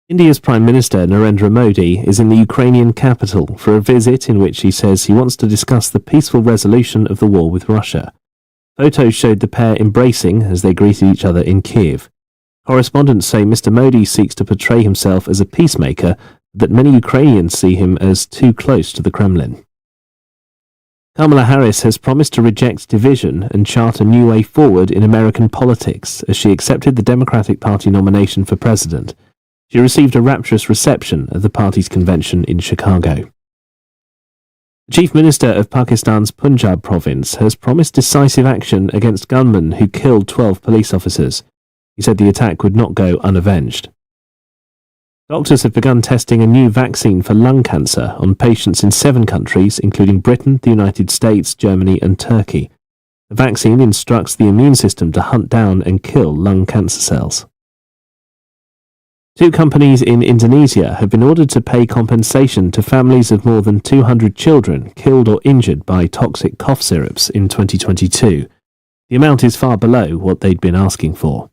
India's Prime Minister Narendra Modi is in the Ukrainian capital for a visit in which he says he wants to discuss the peaceful resolution of the war with Russia. Photos showed the pair embracing as they greeted each other in Kiev. Correspondents say Mr. Modi seeks to portray himself as a peacemaker, but that many Ukrainians see him as too close to the Kremlin. Kamala Harris has promised to reject division and chart a new way forward in American politics as she accepted the Democratic Party nomination for president. She received a rapturous reception at the party's convention in Chicago. The Chief Minister of Pakistan's Punjab province has promised decisive action against gunmen who killed 12 police officers. He said the attack would not go unavenged. Doctors have begun testing a new vaccine for lung cancer on patients in 7 countries, including Britain, the United States, Germany and Turkey. The vaccine instructs the immune system to hunt down and kill lung cancer cells. 2 companies in Indonesia have been ordered to pay compensation to families of more than 200 children killed or injured by toxic cough syrups in 2022. The amount is far below what they'd been asking for.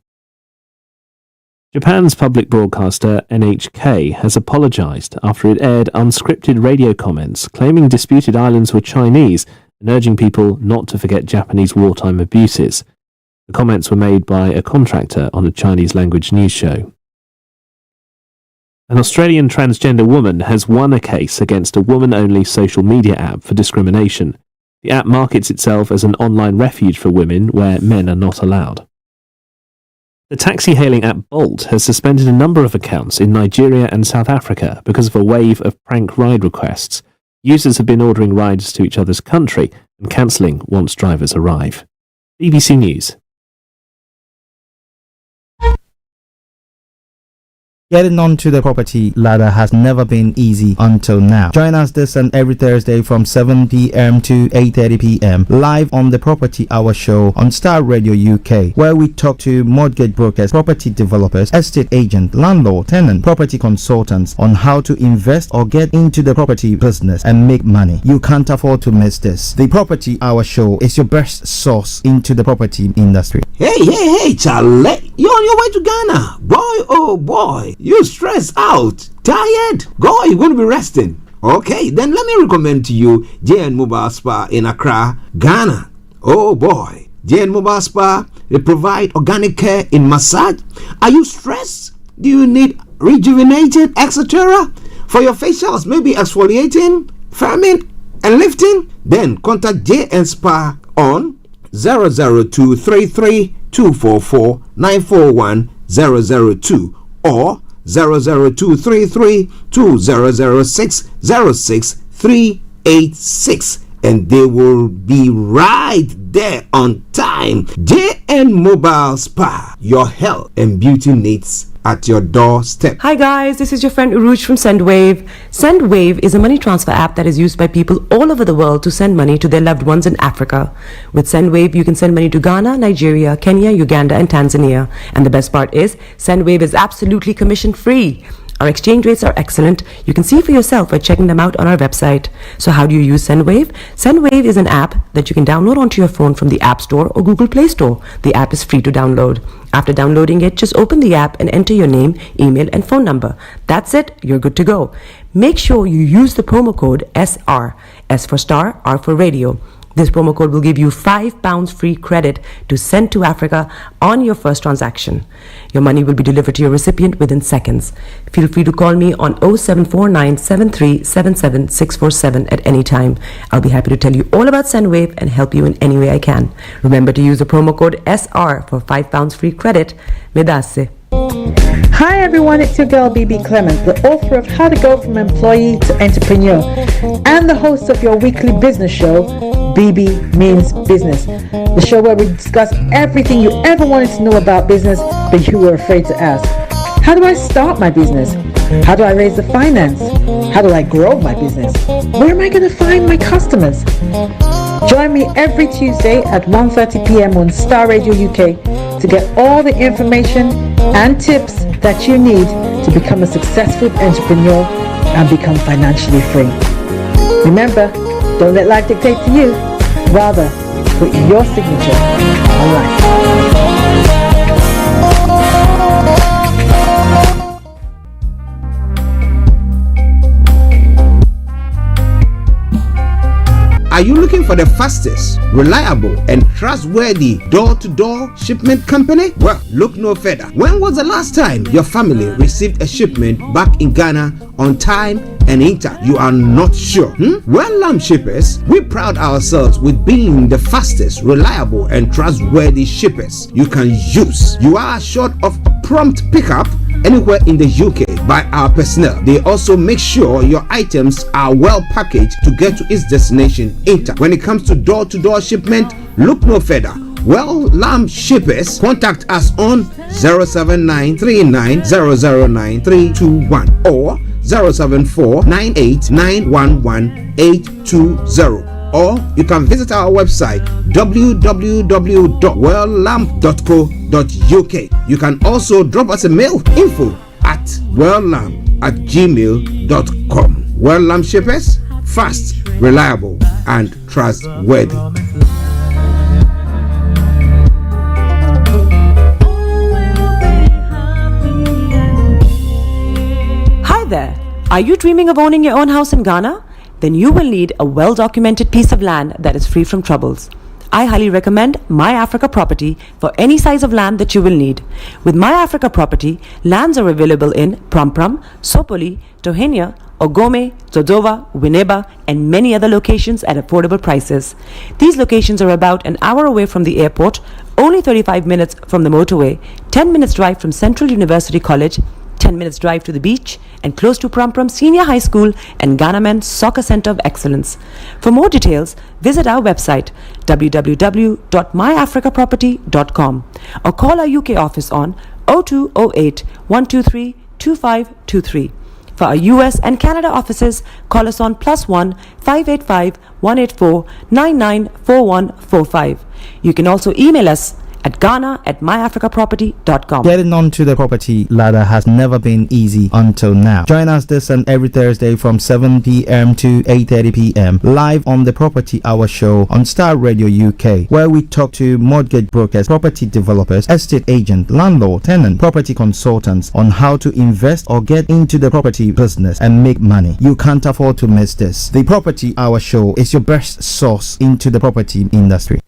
Japan's public broadcaster NHK has apologized after it aired unscripted radio comments claiming disputed islands were Chinese and urging people not to forget Japanese wartime abuses. The comments were made by a contractor on a Chinese language news show. An Australian transgender woman has won a case against a woman-only social media app for discrimination. The app markets itself as an online refuge for women where men are not allowed. The taxi-hailing app Bolt has suspended a number of accounts in Nigeria and South Africa because of a wave of prank ride requests. Users have been ordering rides to each other's country and cancelling once drivers arrive. BBC News. Getting onto the property ladder has never been easy until now. Join us this and every Thursday from 7 p.m. to 8:30 p.m. live on the Property Hour show on Starr Radio UK, where we talk to mortgage brokers, property developers, estate agents, landlord, tenant, property consultants on how to invest or get into the property business and make money. You can't afford to miss this. The Property Hour show is your best source into the property industry. Hey, Charlie, you're on your way to Ghana. Boy, oh boy, you stressed out, tired? God, you're going to be resting. Okay, then let me recommend to you JN Mobile Spa in Accra, Ghana. Oh boy, JN Mobile Spa, they provide organic care in massage. Are you stressed? Do you need rejuvenated, etc.? For your facials, maybe exfoliating, firming, and lifting? Then contact JN Spa on 00233 244 941 002 or 00233 2006 06386, and they will be right there on time. JN Mobile Spa, your health and beauty needs at your doorstep. Hi guys, this is your friend Uruj from SendWave. SendWave is a money transfer app that is used by people all over the world to send money to their loved ones in Africa. With SendWave, you can send money to Ghana, Nigeria, Kenya, Uganda, and Tanzania. And the best part is, SendWave is absolutely commission free. Our exchange rates are excellent. You can see for yourself by checking them out on our website. So how do you use SendWave? SendWave is an app that you can download onto your phone from the App Store or Google Play Store. The app is free to download. After downloading it, just open the app and enter your name, email, and phone number. That's it. You're good to go. Make sure you use the promo code SR, S for Star, R for Radio. This promo code will give you £5 free credit to send to Africa on your first transaction. Your money will be delivered to your recipient within seconds. Feel free to call me on 0749 7377 647 at any time. I'll be happy to tell you all about SendWave and help you in any way I can. Remember to use the promo code SR for £5 free credit. Medasse. Hi everyone, it's your girl BB Clement, the author of How to Go From Employee to Entrepreneur and the host of your weekly business show, BB Means Business, the show where we discuss everything you ever wanted to know about business but you were afraid to ask. How do I start my business? How do I raise the finance? How do I grow my business? Where am I going to find my customers? Join me every Tuesday at 1:30 p.m. on Starr Radio UK to get all the information and tips that you need to become a successful entrepreneur and become financially free. Remember, don't let life dictate to you. Rather, put your signature on life. you looking for the fastest, reliable, and trustworthy door-to-door shipment company? Well, look no further. When was the last time your family received a shipment back in Ghana on time and intact? You are not sure? Well, Lamb Shippers, we pride ourselves with being the fastest, reliable, and trustworthy shippers you can use. You are assured of prompt pickup anywhere in the UK by our personnel. They also make sure your items are well packaged to get to its destination intact. When it comes to door-to-door shipment, look no further. Well, Lamb Shippers, contact us on 07939009321 or 07498911820. Or you can visit our website www.welllamp.co.uk. You can also drop us a mail, info@welllamp@gmail.com. Well Lamb Shippers, fast, reliable, and trustworthy. Hi there. Are you dreaming of owning your own house in Ghana? Then you will need a well-documented piece of land that is free from troubles. I highly recommend My Africa Property for any size of land that you will need. With My Africa Property, lands are available in Pram, Sopoli, Tohenia, Ogome, Dodova, Winneba, and many other locations at affordable prices. These locations are about an hour away from the airport, only 35 minutes from the motorway, 10 minutes drive from Central University College, 10 minutes drive to the beach, and close to Pram Senior High School and Ghana Men's Soccer Center of Excellence. For more details, visit our website www.myafricaproperty.com or call our UK office on 0208 123 2523. For our US and Canada offices, call us on +1 585 184 994145. You can also email us at ghana@myafricaproperty.com. Getting onto the property ladder has never been easy until now. Join us this and every Thursday from 7 p.m. to 8:30 p.m. live on the Property Hour show on Starr Radio UK, where we talk to mortgage brokers, property developers, estate agent, landlord, tenant, property consultants on how to invest or get into the property business and make money. You can't afford to miss this. The Property Hour show is your best source into the property industry.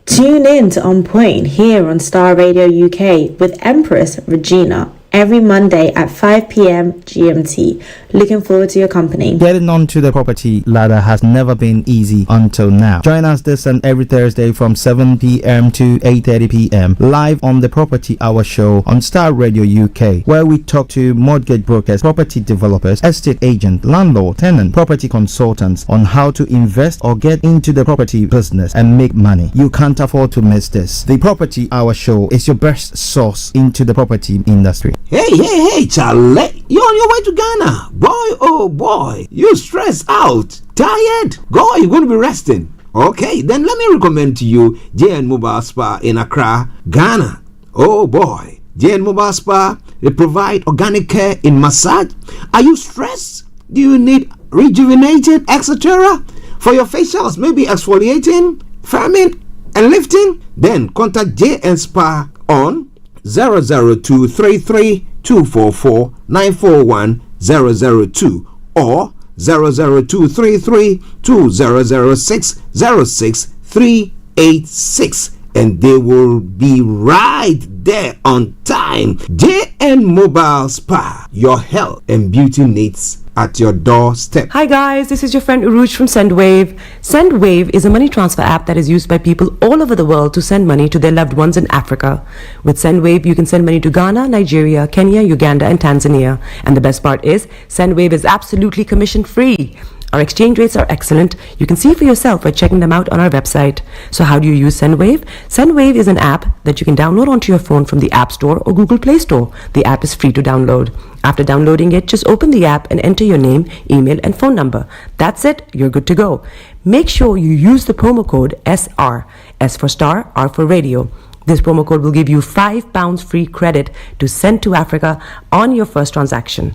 Tune in to On Point here on Starr Radio UK with Empress Regina every Monday at 5 p.m. GMT. Looking forward to your company. Getting onto the property ladder has never been easy until now. Join us this and every Thursday from 7 p.m. to 8:30 p.m. live on the Property Hour show on Starr Radio UK, where we talk to mortgage brokers, property developers, estate agent, landlord, tenant, property consultants on how to invest or get into the property business and make money. You can't afford to miss this. The Property Hour show is your best source into the property industry. Hey, Charlie, you're on your way to Ghana. Boy, oh boy, you stressed out, tired. Go, you're going to be resting. Okay, then let me recommend to you JN Mobile Spa in Accra, Ghana. Oh boy, JN Mobile Spa, they provide organic care in massage. Are you stressed? Do you need rejuvenated, etc.? For your facials, maybe exfoliating, firming, and lifting? Then contact JN Spa on 00233 244 941 002 or 00233 2006 06386, and they will be right there on time. JN Mobile Spa, your health and beauty needs at your doorstep. Hi guys, this is your friend Uruj from SendWave. SendWave is a money transfer app that is used by people all over the world to send money to their loved ones in Africa. With SendWave, you can send money to Ghana, Nigeria, Kenya, Uganda, and Tanzania. And the best part is, SendWave is absolutely commission free. Our exchange rates are excellent. You can see for yourself by checking them out on our website. So how do you use SendWave? SendWave is an app that you can download onto your phone from the App Store or Google Play Store. The app is free to download. After downloading it, just open the app and enter your name, email, and phone number. That's it. You're good to go. Make sure you use the promo code SR. S for Star, R for Radio. This promo code will give you £5 free credit to send to Africa on your first transaction.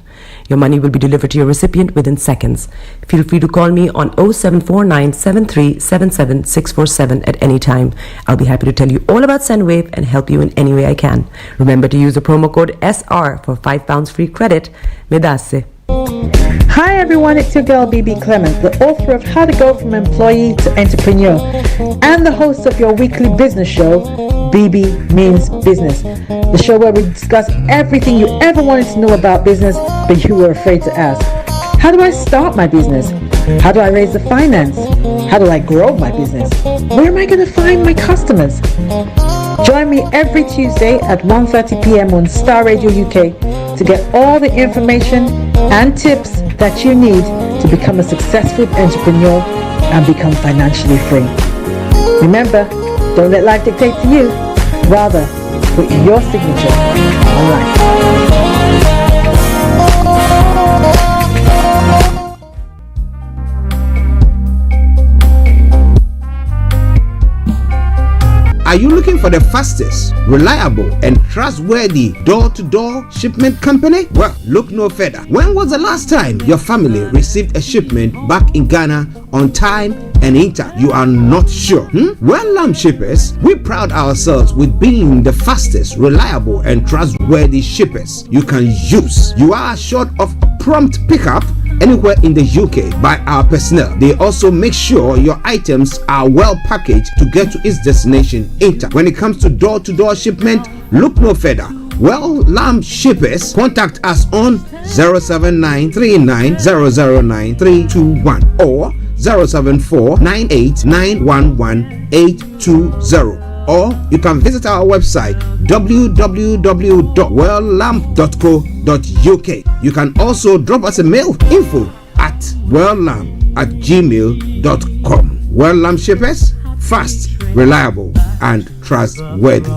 Your money will be delivered to your recipient within seconds. Feel free to call me on 0749 7377 647 at any time. I'll be happy to tell you all about SendWave and help you in any way I can. Remember to use the promo code SR for £5 free credit. Medasse. Hi everyone, it's your girl BB Clement, the author of How to Go from Employee to Entrepreneur and the host of your weekly business show, BB Means Business, the show where we discuss everything you ever wanted to know about business but you were afraid to ask. How do I start my business? How do I raise the finance? How do I grow my business? Where am I going to find my customers? Join me every Tuesday at 1:30 p.m. on Starr Radio UK to get all the information and tips that you need to become a successful entrepreneur and become financially free. Remember, don't let life dictate to you. Rather, put your signature on life. Are you looking for the fastest, reliable, and trustworthy door-to-door shipment company? Well, look no further. When was the last time your family received a shipment back in Ghana on time and in time? You are not sure? Well, shippers, we pride ourselves with being the fastest, reliable, and trustworthy shippers you can use. You are assured of prompt pickup anywhere in the UK by our personnel. They also make sure your items are well packaged to get to its destination in time. When it comes to door-to-door shipment, look no further. Well, shippers, contact us on 07939009321 or 07498911820. Or you can visit our website www.welllamp.co.uk. You can also drop us a mail, info@welllamp@gmail.com. Well Lamp Shippers, fast, reliable, and trustworthy.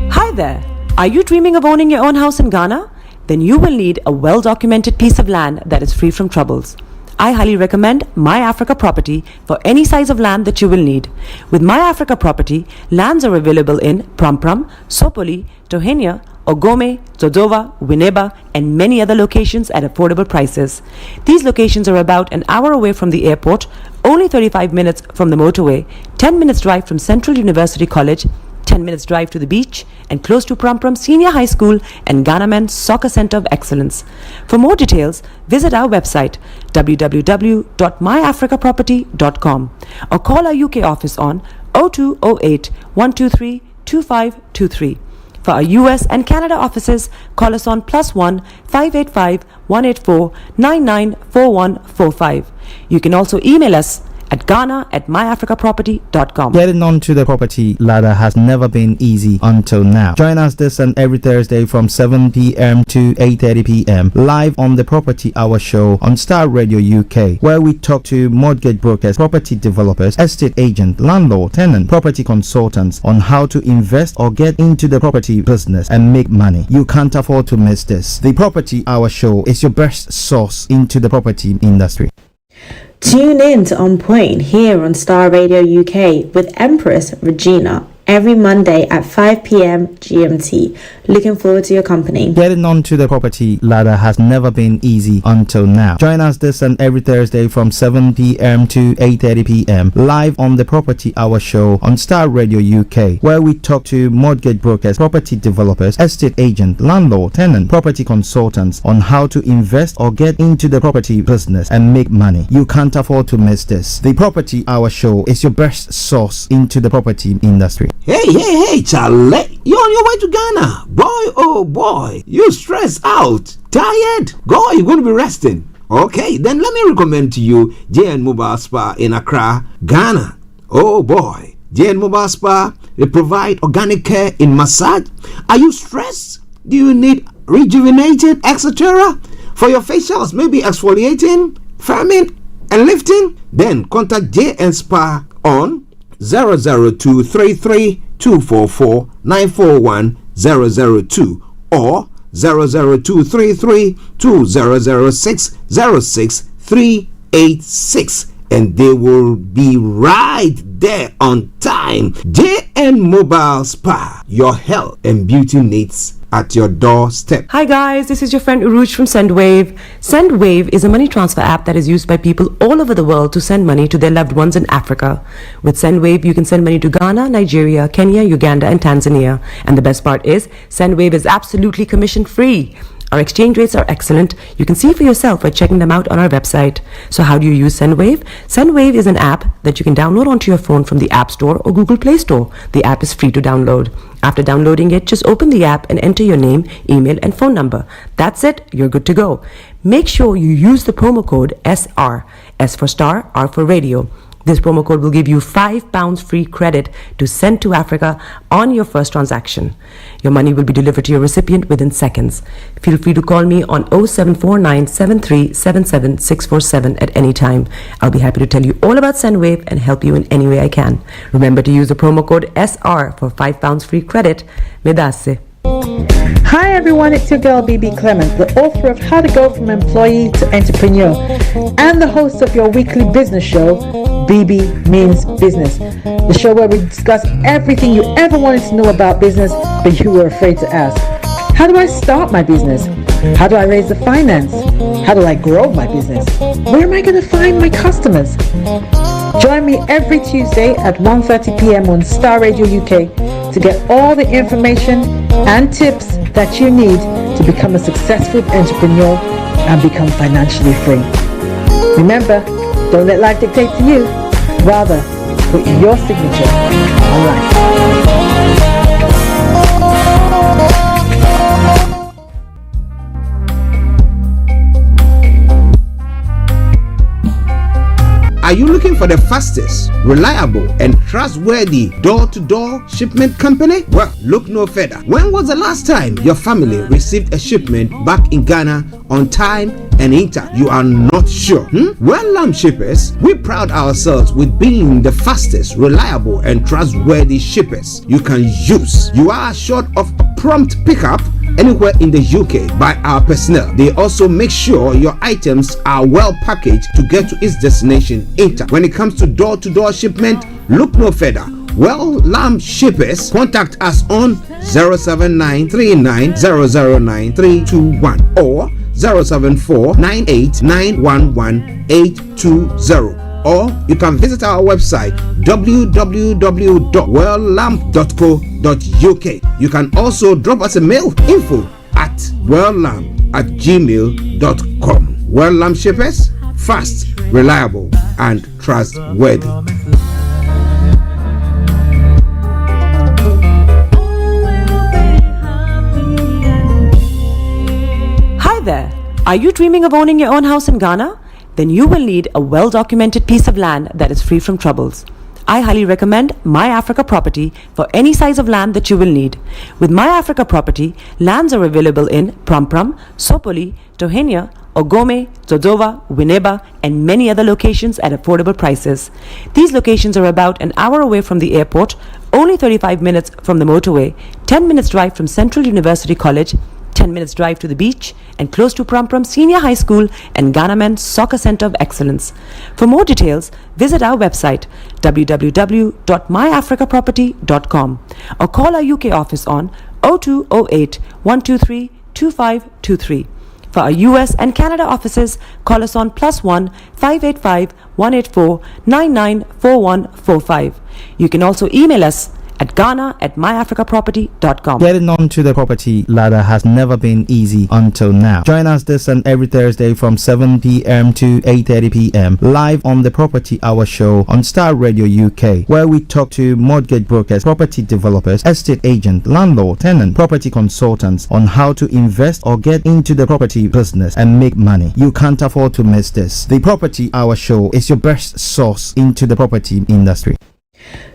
Hi there. Are you dreaming of owning your own house in Ghana? Then you will need a well-documented piece of land that is free from troubles. I highly recommend My Africa Property for any size of land that you will need. With My Africa Property, lands are available in Prampram, Sopoli, Tohenia, Ogome, Dodova, Winneba, and many other locations at affordable prices. These locations are about an hour away from the airport, only 35 minutes from the motorway, 10 minutes drive from Central University College, 10 minutes drive to the beach, and close to Prampram Senior High School and Ghana Men's Soccer Center of Excellence. For more details, visit our website www.myafricaproperty.com or call our UK office on 0208 123 2523. For our US and Canada offices, call us on +1 585 184 994145. You can also email us at ghana@myafricaproperty.com. Getting onto the property ladder has never been easy until now. Join us this and every Thursday from 7 p.m. to 8:30 p.m. live on the Property Hour show on Starr Radio UK, where we talk to mortgage brokers, property developers, estate agents, landlord, tenant, property consultants on how to invest or get into the property business and make money. You can't afford to miss this. The Property Hour show is your best source into the property industry. Tune in to On Point here on Starr Radio UK with Empress Regina every Monday at 5 p.m. GMT. Looking forward to your company. Getting onto the property ladder has never been easy until now. Join us this and every Thursday from 7 p.m. to 8:30 p.m. live on the Property Hour show on Starr Radio UK, where we talk to mortgage brokers, property developers, estate agents, landlord, tenant, property consultants on how to invest or get into the property business and make money. You can't afford to miss this. The Property Hour show is your best source into the property industry. Hey, Charlie, you're on your way to Ghana. Boy, oh boy, you stressed out, tired. Boy, you're going to be resting. Okay, then let me recommend to you JN Mobile Spa in Accra, Ghana. Oh boy, JN Mobile Spa, they provide organic care in massage. Are you stressed? Do you need rejuvenated, etc.? For your facials, maybe exfoliating, firming, and lifting? Then contact JN Spa on 00233244941 002 or 00233200606 and they will be right there on time. JN Mobile Spa, your health and beauty needs at your doorstep. Hi guys, this is your friend Uruj from SendWave. SendWave is a money transfer app that is used by people all over the world to send money to their loved ones in Africa. With SendWave, you can send money to Ghana, Nigeria, Kenya, Uganda, and Tanzania. And the best part is, SendWave is absolutely commission free. Our exchange rates are excellent. You can see for yourself by checking them out on our website. So how do you use SendWave? SendWave is an app that you can download onto your phone from the App Store or Google Play Store. The app is free to download. After downloading it, just open the app and enter your name, email, and phone number. That's it. You're good to go. Make sure you use the promo code SR. S for Star, R for Radio. This promo code will give you £5 free credit to send to Africa on your first transaction. Your money will be delivered to your recipient within seconds. Feel free to call me on 0749 7377 647 at any time. I'll be happy to tell you all about SendWave and help you in any way I can. Remember to use the promo code SR for £5 free credit. Medasse. Hi everyone, it's your girl BB Clement, the author of How to Go from Employee to Entrepreneur and the host of your weekly business show, BB Means Business, the show where we discuss everything you ever wanted to know about business but you were afraid to ask. How do I start my business? How do I raise the finance? How do I grow my business? Where am I going to find my customers? Join me every Tuesday at 1:30 p.m. on Starr Radio UK to get all the information and tips that you need to become a successful entrepreneur and become financially free. Remember, don't let life dictate to you. Rather, put your signature on life. Are you looking for the fastest, reliable, and trustworthy door-to-door shipment company? Well, look no further. When was the last time your family received a shipment back in Ghana on time and intact? You are not sure? Well, Lamb Shippers, we pride ourselves with being the fastest, reliable, and trustworthy shippers you can use. You are assured of prompt pickup anywhere in the UK by our personnel. They also make sure your items are well packaged to get to its destination intact. When it comes to door-to-door shipment, look no further. Well, Lamb Shippers, contact us on 07939009321 or 07498911820. Or you can visit our website www.welllamp.co.uk. You can also drop us a mail, info@welllamp@gmail.com. Well Lamp Shippers, fast, reliable, and trustworthy. Hi there. Are you dreaming of owning your own house in Ghana? Then you will need a well-documented piece of land that is free from troubles. I highly recommend My Africa Property for any size of land that you will need. With My Africa Property, lands are available in Prampram, Sopoli, Tohenia, Ogome, Dodova, Winneba, and many other locations at affordable prices. These locations are about an hour away from the airport, only 35 minutes from the motorway, 10 minutes drive from Central University College, 10 minutes drive to the beach, and close to Prampram Senior High School and Ghana Men's Soccer Center of Excellence. For more details, visit our website www.myafricaproperty.com or call our UK office on 0208 123 2523. For our US and Canada offices, call us on +1 585 184 994145. You can also email us at ghana@myafricaproperty.com. Getting onto the property ladder has never been easy until now. Join us this and every Thursday from 7 p.m. to 8:30 p.m. live on the Property Hour show on Starr Radio UK, where we talk to mortgage brokers, property developers, estate agent, landlord, tenant, property consultants on how to invest or get into the property business and make money. You can't afford to miss this. The Property Hour show is your best source into the property industry.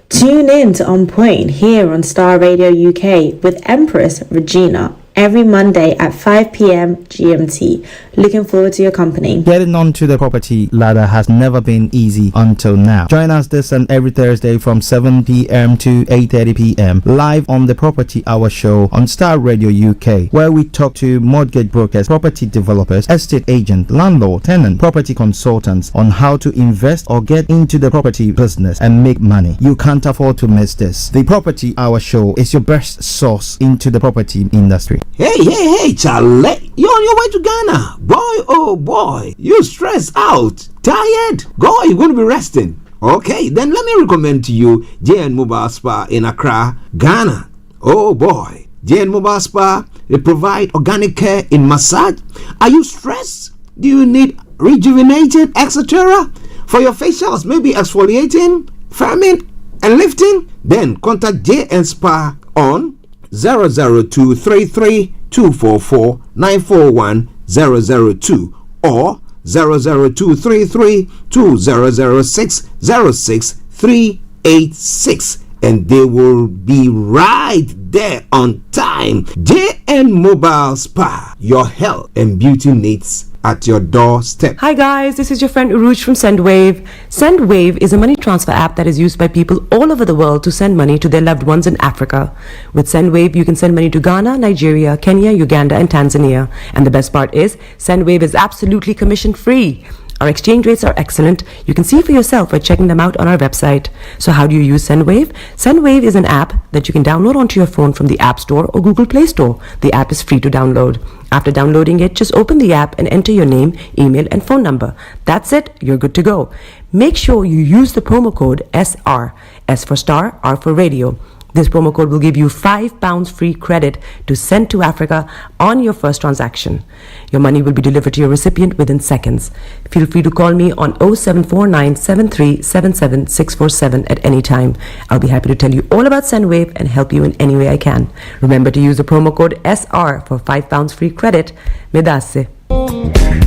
Tune in to On Point here on Starr Radio UK with Empress Regina every Monday at 5 p.m. GMT. Looking forward to your company. Getting onto the property ladder has never been easy until now. Join us this and every Thursday from 7 p.m. to 8:30 p.m. live on the Property Hour show on Starr Radio UK, where we talk to mortgage brokers, property developers, estate agent, landlord, tenant, property consultants on how to invest or get into the property business and make money. You can't afford to miss this. The Property Hour show is your best source into the property industry. Hey, Charlie, you're on your way to Ghana. Boy, oh boy, you stressed out, tired. Boy, you're going to be resting. Okay, then let me recommend to you JN Mobile Spa in Accra, Ghana. Oh boy, JN Mobile Spa, they provide organic care in massage. Are you stressed? Do you need rejuvenated, etc.? For your facials, maybe exfoliating, firming, and lifting? Then contact JN Spa on 00233 244 941 002 or 00233 2006 06386, and they will be right there on time. JN Mobile Spa, your health and beauty needs at your doorstep. Hi guys, this is your friend Uruj from SendWave. SendWave is a money transfer app that is used by people all over the world to send money to their loved ones in Africa. With SendWave, you can send money to Ghana, Nigeria, Kenya, Uganda, and Tanzania. And the best part is, SendWave is absolutely commission free. Our exchange rates are excellent. You can see for yourself by checking them out on our website. So how do you use SendWave? SendWave is an app that you can download onto your phone from the App Store or Google Play Store. The app is free to download. After downloading it, just open the app and enter your name, email, and phone number. That's it. You're good to go. Make sure you use the promo code SR. S for Star, R for Radio. This promo code will give you £5 free credit to send to Africa on your first transaction. Your money will be delivered to your recipient within seconds. Feel free to call me on 0749 7377 647 at any time. I'll be happy to tell you all about SendWave and help you in any way I can. Remember to use the promo code SR for £5 free credit. Medasse.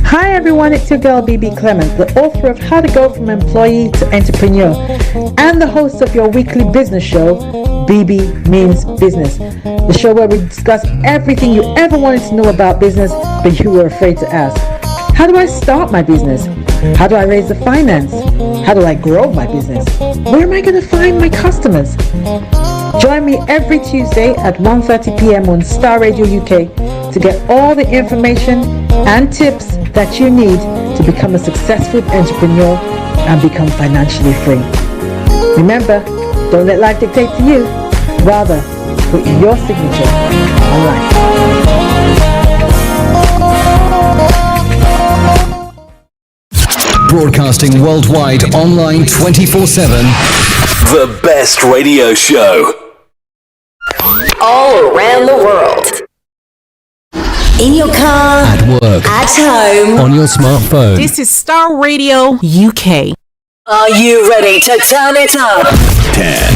Hi everyone, it's your girl BB Clement, the author of How to Go From Employee to Entrepreneur and the host of your weekly business show, BB Means Business, the show where we discuss everything you ever wanted to know about business but you were afraid to ask. How do I start my business? How do I raise the finance? How do I grow my business? Where am I going to find my customers? Join me every Tuesday at 1:30 p.m. on Starr Radio UK to get all the information and tips that you need to become a successful entrepreneur and become financially free. Remember, don't let life dictate to you. Rather, put your signature on life. Broadcasting worldwide, online 24/7. The best radio show. All around the world. In your car, At work, at home. on your smartphone. This is Starr Radio UK. Are you ready to turn it up? 10,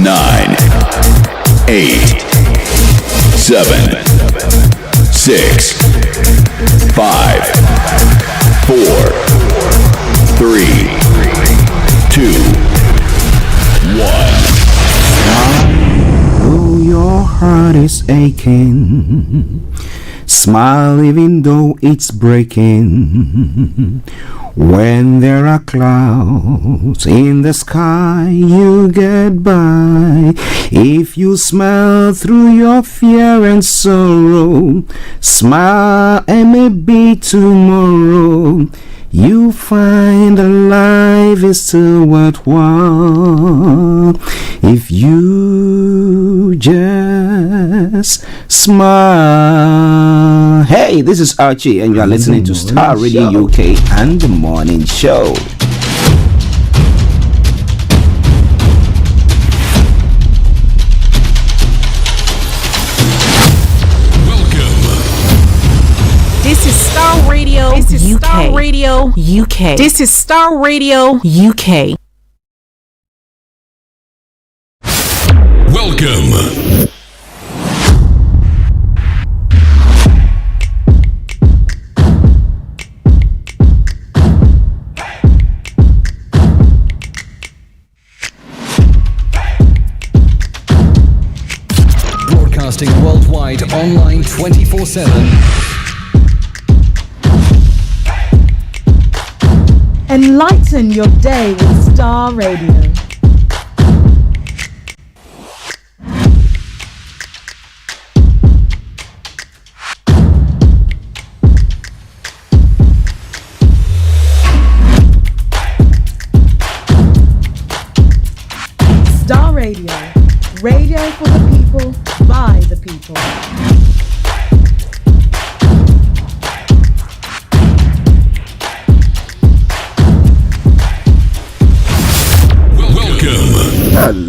9, 8, 7, 6, 5, 4, 3, 2, 1. Oh, your heart is aching. Smile even though it's breaking. When there are clouds in the sky, you get by. If you smile through your fear and sorrow, smile and maybe tomorrow you find that life is still worthwhile if you just smile. Hey, this is Archie and you are listening to Starr Radio UK and the Morning Show. This is Starr Radio. This is UK. Starr Radio UK. This is Starr Radio UK. Welcome. Broadcasting worldwide, online 24/7. Enlighten your day with Starr Radio. Starr Radio. Radio for the people, by the people.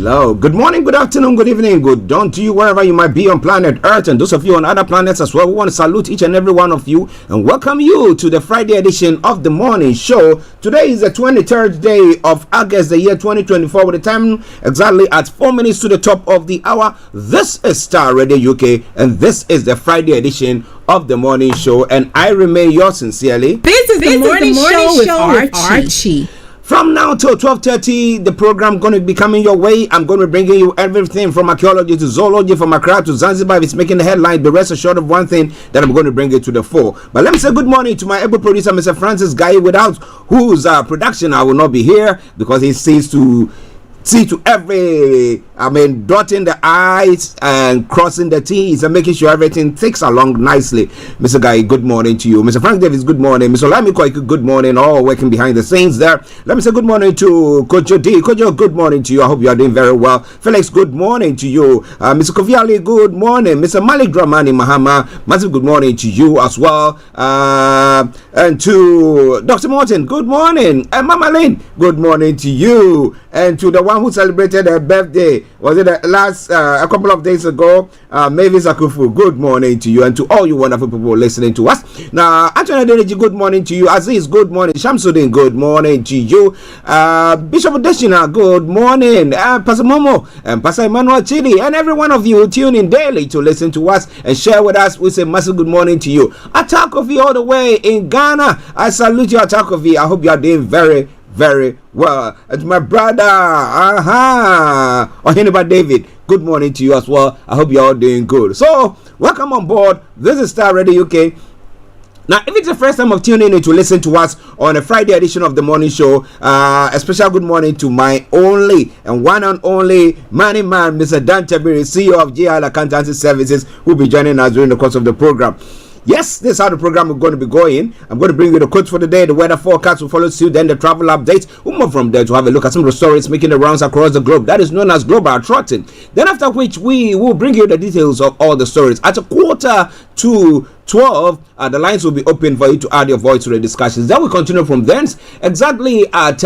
hello. Good morning, good afternoon, good evening, good dawn to you wherever you might be on planet Earth and those of you on other planets as well. We want to salute each and every one of you and welcome you to the Friday edition of the morning show. Today is the 23rd day of August, the year 2024, with the time exactly at 4 minutes to the top of the hour. This is Starr Radio UK and this is the Friday edition of the morning show, and I remain yours sincerely. This is the morning show with Archie. From now till 12:30, the program going to be coming your way. I'm going to be bringing you everything from archaeology to zoology, from Accra to Zanzibar. If it's making the headline, but rest assured of one thing, that I'm going to bring it to the fore. But let me say good morning to my able producer, Mr. Francis Guy, without whose production I will not be here, because he sees to see to every, dotting the I's and crossing the T's and making sure everything ticks along nicely. Mr. Guy, good morning to you. Mr. Frank Davis, good morning. Mr. Lami Koiku, good morning. All working behind the scenes there. Let me say good morning to Kojo D. Kojo, good morning to you. I hope you are doing very well. Felix, good morning to you. Mr. Kofiali, good morning. Mr. Malik Dramani Mahama, massive good morning to you as well. And to Dr. Morton, good morning. And Mama Lynn, good morning to you. And to the one who celebrated her birthday, was it last a couple of days ago, Mavis Akufu, good morning to you, and to all you wonderful people listening to us. Now, Anthony Adeneji, good morning to you. Aziz, good morning. Shamsuddin, good morning to you. Bishop Deshina, good morning. Pastor Momo and Pastor Emmanuel Chidi, and every one of you who tune in daily to listen to us and share with us. We say massive good morning to you. Atakovi all the way in Ghana. I salute you, Atakovi. I hope you are doing very, very well. And my brother, Ohineba David, good morning to you as well. I hope you're all doing good. So, welcome on board. This is Starr Radio UK. Now, if it's the first time of tuning in to listen to us on a Friday edition of the morning show, a special good morning to my only and one and only money man, Mr. Dan Tabiri, CEO of GIL Accountancy Services, who will be joining us during the course of the program. Yes, this is how the program is going to be going. I'm going to bring you the quotes for the day, the weather forecast will follow suit, then the travel updates. We'll move from there to have a look at some of the stories making the rounds across the globe. That is known as global trotting. Then after which we will bring you the details of all the stories. At 11:45, the lines will be open for you to add your voice to the discussions. Then we continue from thence exactly at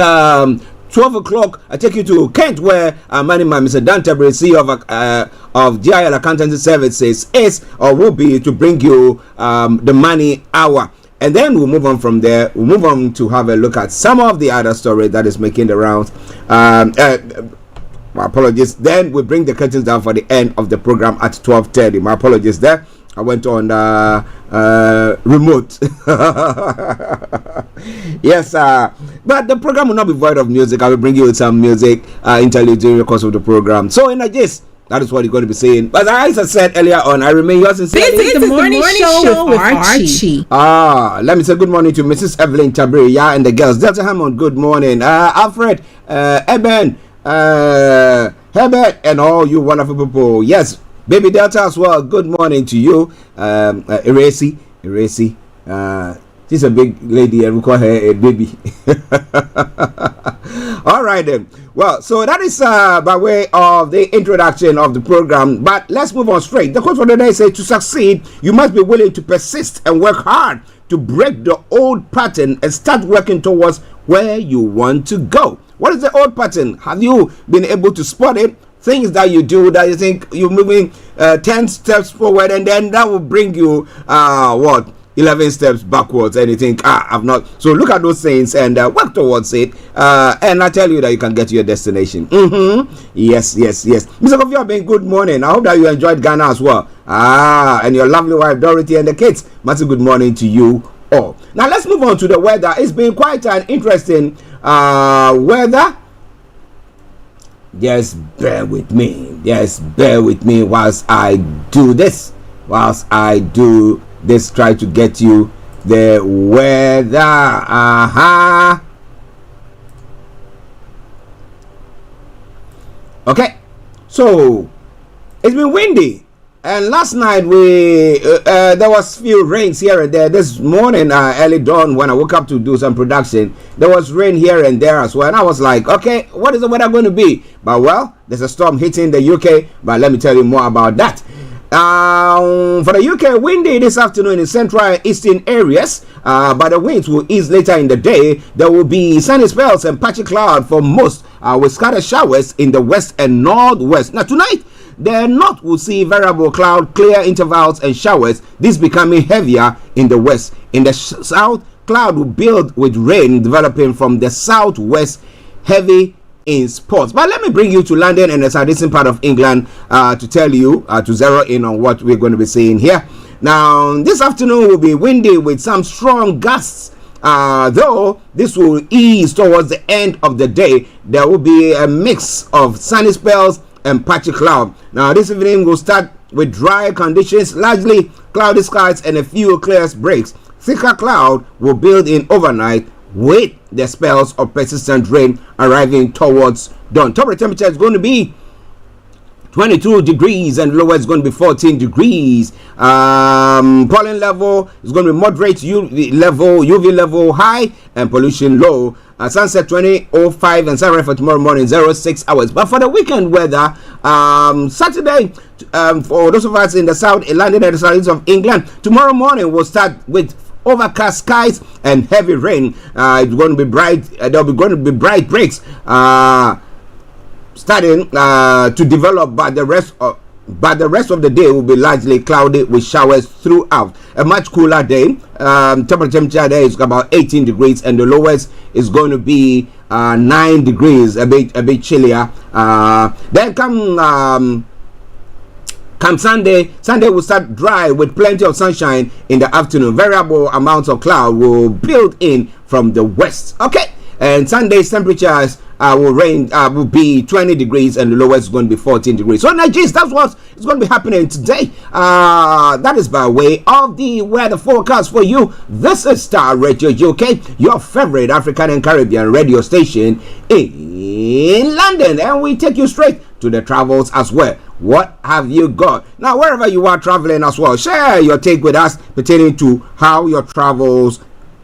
12 o'clock, I take you to Kent, where money man, Mr. Dan Tabiri, CEO of GIL Accountancy Services, is or will be to bring you the money hour. And then we'll move on from there. We'll move on to have a look at some of the other stories that is making the rounds. My apologies. Then we bring the curtains down for the end of the program at 12:30. My apologies there. I went on remote. Yes, but the program will not be void of music. I will bring you some music interlude during the course of the program. So in a gist, that is what you're going to be saying. But as I said earlier on, I remain yours sincerely. This is the morning show with Archie. Let me say good morning to Mrs. Evelyn Tabiri, and the girls. Delta Hammond, good morning. Alfred, Eben, Herbert, and all you wonderful people. Yes. Baby Delta as well, good morning to you. Eresi, she's a big lady and we call her a baby. All right then. Well, so that is by way of the introduction of the program. But let's move on straight. The quote for the day says, to succeed, you must be willing to persist and work hard to break the old pattern and start working towards where you want to go. What is the old pattern? Have you been able to spot it? Things that you do that you think you're moving 10 steps forward, and then that will bring you 11 steps backwards, and you think I've not. So look at those things and work towards it, and I tell you that you can get to your destination. Yes. Mr. Kofi Abin, good morning. I hope that you enjoyed Ghana as well. And your lovely wife Dorothy and the kids. Massive good morning to you all. Now let's move on to the weather. It's been quite an interesting weather. Just bear with me whilst I do this. Try to get you the weather. Okay, so it's been windy, and last night there was few rains here and there. This morning early dawn when I woke up to do some production, there was rain here and there as well, and I was like, okay, what is the weather going to be? But well, there's a storm hitting the UK, but let me tell you more about that. For the UK, windy this afternoon in central and eastern areas, but the winds will ease later in the day. There will be sunny spells and patchy cloud for most, with scattered showers in the west and northwest. Now tonight, the north will see variable cloud, clear intervals and showers, this becoming heavier in the west. In the south, cloud will build with rain developing from the southwest, heavy in spots. But let me bring you to London and the southeastern part of England to tell you, to zero in on what we're going to be seeing here. Now, this afternoon will be windy with some strong gusts. Though this will ease towards the end of the day, there will be a mix of sunny spells and patchy cloud. Now, this evening will start with dry conditions, largely cloudy skies and a few clear breaks. Thicker cloud will build in overnight with the spells of persistent rain arriving towards dawn. Top temperature is going to be 22 degrees and lower is going to be 14 degrees. Pollen level is going to be moderate, UV level high, and pollution low. Sunset 20:05 and sunrise for tomorrow morning 06 hours. But for the weekend weather, Saturday, for those of us in the south, in London and the southeast of England, tomorrow morning will start with overcast skies and heavy rain. It's going to be bright. There'll be going to be bright breaks starting to develop, but the rest of the day will be largely cloudy with showers throughout. A much cooler day. Temperature there is about 18 degrees, and the lowest is going to be 9 degrees, a bit chillier. Then come Sunday will start dry with plenty of sunshine in the afternoon. Variable amounts of cloud will build in from the west. Okay, and Sunday's temperatures will be 20 degrees and the lowest is going to be 14 degrees. So, Nigerians, that's what is going to be happening today. That is by way of the weather forecast for you. This is Starr Radio UK, your favorite African and Caribbean radio station in London, and we take you straight to the travels as well. What have you got? Now, wherever you are traveling as well, share your take with us pertaining to how your travels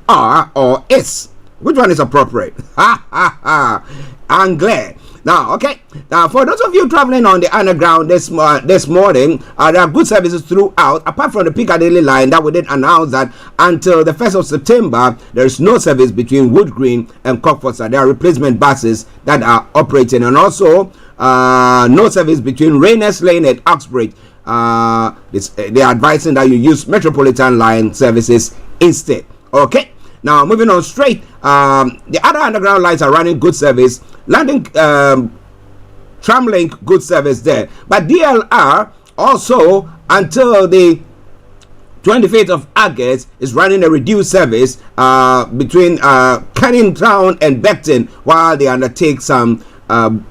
are or is. Which one is appropriate? Ha ha ha. I'm glad. Now, okay. Now, for those of you traveling on the underground this morning, there are good services throughout. Apart from the Piccadilly line that we did announce that until the 1st of September, there is no service between Wood Green and Cockfordshire. There are replacement buses that are operating, and also no service between Rayners Lane and Uxbridge. They are advising that you use Metropolitan line services instead. Okay. Now, moving on straight, the other underground lines are running good service. London Tramlink, good service there. But DLR also, until the 25th of August, is running a reduced service between Canning Town and Beckton while they undertake some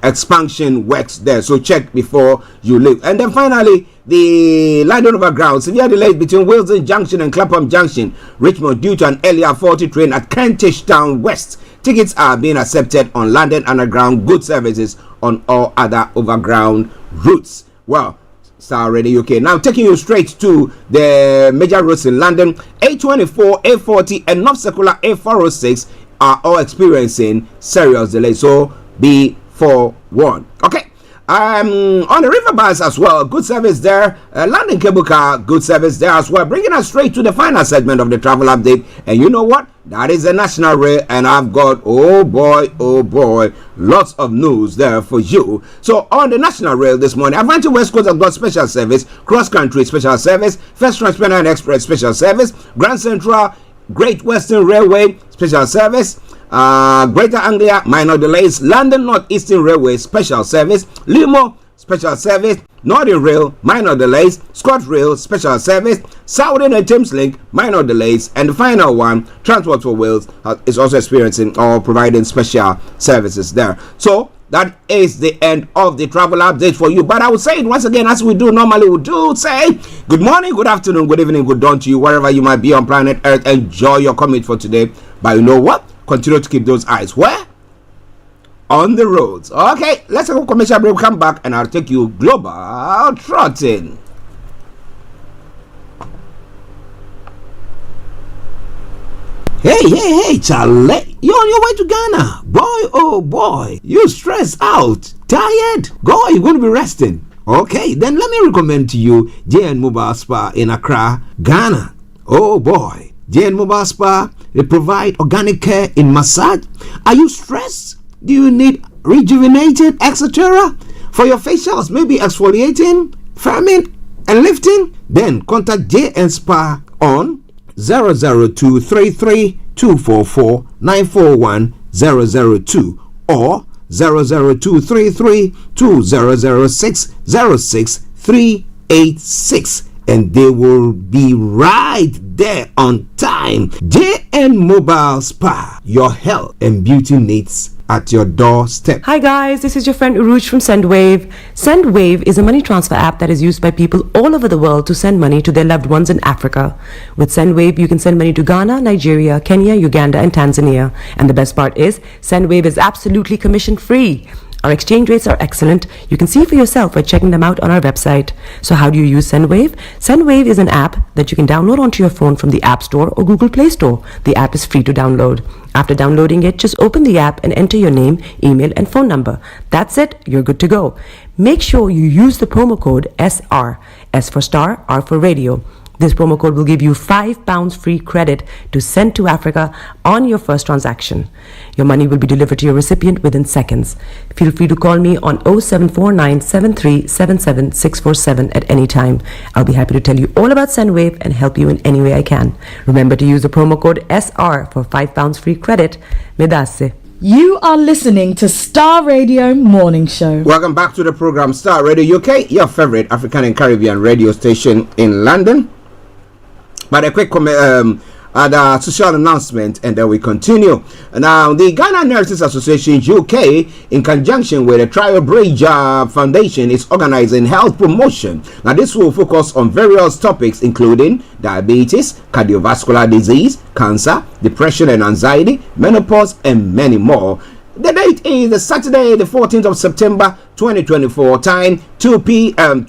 expansion works there. So check before you leave. And then finally, the London Overground, severe delays between Wilson Junction and Clapham Junction, Richmond, due to an earlier faulty train at Kentish Town West. Tickets are being accepted on London Underground, good services on all other overground routes. Well, Starr Radio UK. Now taking you straight to the major roads in London. A24, A40 and North Circular A406 are all experiencing serious delays, so be forewarned. Okay. On the river bus as well, good service there. London Cable Car, good service there as well. Bringing us straight to the final segment of the travel update. And you know what? That is the National Rail, and I've got, oh boy, lots of news there for you. So on the National Rail this morning, Advantage West Coast have got special service, Cross Country special service, First Transparent Express special service, Grand Central, Great Western Railway special service, Greater Anglia minor delays, London North Eastern Railway special service, Limo special service, Northern Rail minor delays, ScotRail special service, Southern and Thameslink minor delays, and the final one, Transport for Wales, is also experiencing or providing special services there. So that is the end of the travel update for you. But I will say it once again, as we do normally, we do say good morning, good afternoon, good evening, good dawn to you, wherever you might be on planet Earth. Enjoy your commute for today. But you know what? Continue to keep those eyes where? On the roads. Okay, let's have a commercial break. Come back and I'll take you global trotting. Hey, Charlie, you're on your way to Ghana. Boy, oh boy, you stressed out, tired. Go, you're going to be resting. Okay, then let me recommend to you JN Mobile Spa in Accra, Ghana. Oh boy, JN Mobile Spa, they provide organic care in massage. Are you stressed? Do you need rejuvenated, etc.? For your facials, maybe exfoliating, firming, and lifting? Then contact JN Spa on 00233 244 941 002 or 00233 2006 06386, and they will be right there on time. JN Mobile Spa, your health and beauty needs at your doorstep. Hi guys, this is your friend Uruj from SendWave. SendWave is a money transfer app that is used by people all over the world to send money to their loved ones in Africa. With SendWave, you can send money to Ghana, Nigeria, Kenya, Uganda, and Tanzania. And the best part is, SendWave is absolutely commission free. Our exchange rates are excellent. You can see for yourself by checking them out on our website. So how do you use SendWave? SendWave is an app that you can download onto your phone from the App Store or Google Play Store. The app is free to download. After downloading it, just open the app and enter your name, email, and phone number. That's it. You're good to go. Make sure you use the promo code SR. S for Star, R for Radio. This promo code will give you £5 free credit to send to Africa on your first transaction. Your money will be delivered to your recipient within seconds. Feel free to call me on 0749 7377 647 at any time. I'll be happy to tell you all about SendWave and help you in any way I can. Remember to use the promo code SR for £5 free credit. Medasse. You are listening to Star Radio Morning Show. Welcome back to the program Star Radio UK, your favorite African and Caribbean radio station in London. But a quick social announcement, and then we continue. Now, the Ghana Nurses Association UK, in conjunction with the Trial Bridge Foundation, is organizing health promotion. Now, this will focus on various topics, including diabetes, cardiovascular disease, cancer, depression and anxiety, menopause, and many more. The date is the Saturday, the 14th of September, 2024. Time 12 p.m.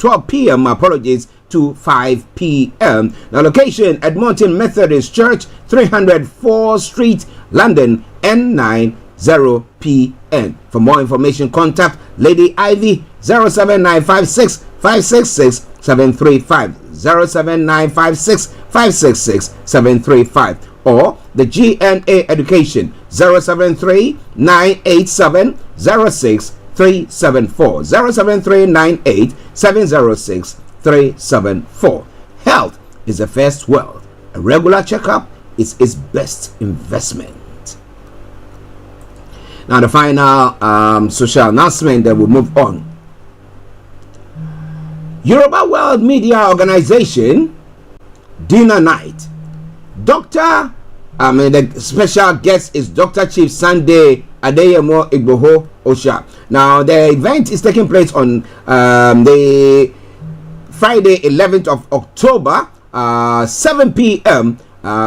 To 5 p.m. The location, Edmonton Methodist Church, 304 Street, London, N9 0PN. For more information, contact Lady Ivy 07956 566 735 07956 566 735 or the GNA Education 073 987 06374 073 98 706 374. Health is the first wealth. A regular checkup is its best investment. Now the final social announcement, then we'll move on. Yoruba World Media Organization dinner night. The special guest is Dr. Chief Sunday Adeyemo Igboho Osha. Now the event is taking place on the Friday 11th of October 7 p.m.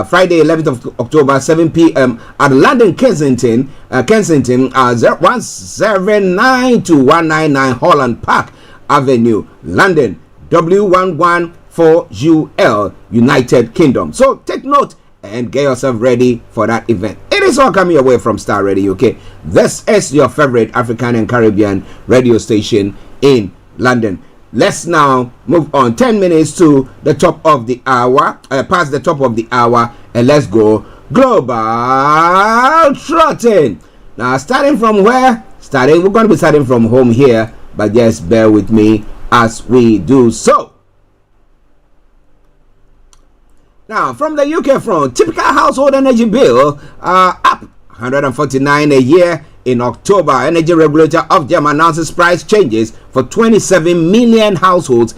Friday 11th of October 7 p.m. at London Kensington 179 to 199 Holland Park Avenue, London, W114UL, United Kingdom. So take note and get yourself ready for that event. It is all coming away from Star Radio UK. This is your favorite African and Caribbean radio station in London. Let's now move on 10 minutes to the top of the hour, past the top of the hour, and let's go global trotting. Now, starting from where? We're going to be starting from home here, but just bear with me as we do so. Now, from the UK front, typical household energy bill up 149 a year. In October, Energy Regulator of Germany announces price changes for 27 million households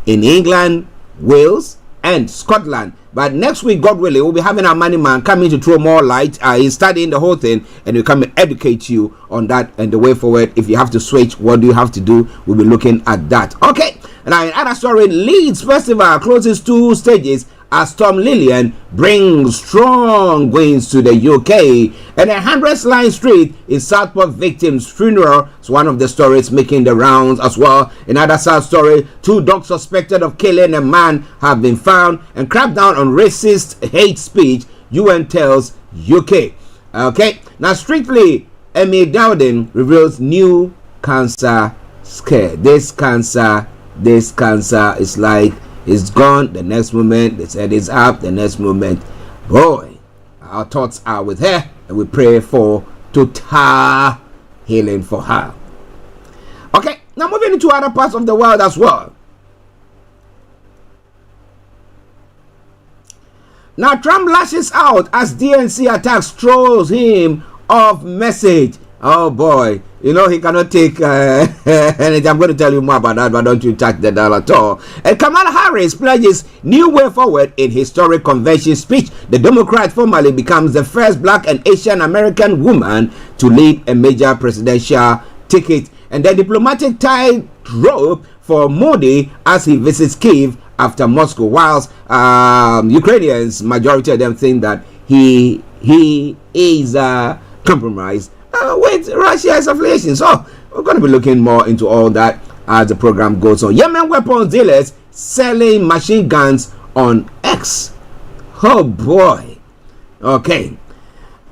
in England, Wales, and Scotland. But next week, God willing, we'll be having our money man coming to throw more light. He's studying the whole thing, and he'll come and educate you on that and the way forward. If you have to switch, what do you have to do? We'll be looking at that. Okay. Now, in other story, Leeds Festival closes 2 stages as Storm Lillian brings strong winds to the UK. And 100th Line Street is Southport victim's funeral. It's one of the stories making the rounds as well. Another sad story, 2 dogs suspected of killing a man have been found, and crackdown on racist hate speech, UN tells UK. Okay, now Strictly, Emmy Dowden reveals new cancer scare. This cancer this cancer is like it's gone. The next moment, they said it's up. The next moment, boy, our thoughts are with her, and we pray for total healing for her. Okay, now moving into other parts of the world as well. Now Trump lashes out as DNC attacks trolls him off message. Oh boy, you know he cannot take anything. I'm going to tell you more about that, but don't you touch the dial at all. And Kamala Harris pledges new way forward in historic convention speech. The Democrat formally becomes the first black and Asian American woman to lead a major presidential ticket. And the diplomatic tightrope for Modi as he visits Kyiv after Moscow, whilst Ukrainians, majority of them think that he is compromised with Russia's affiliation. So we're going to be looking more into all that as the program goes on. Yemen weapons dealers selling machine guns on X. Oh boy. Okay.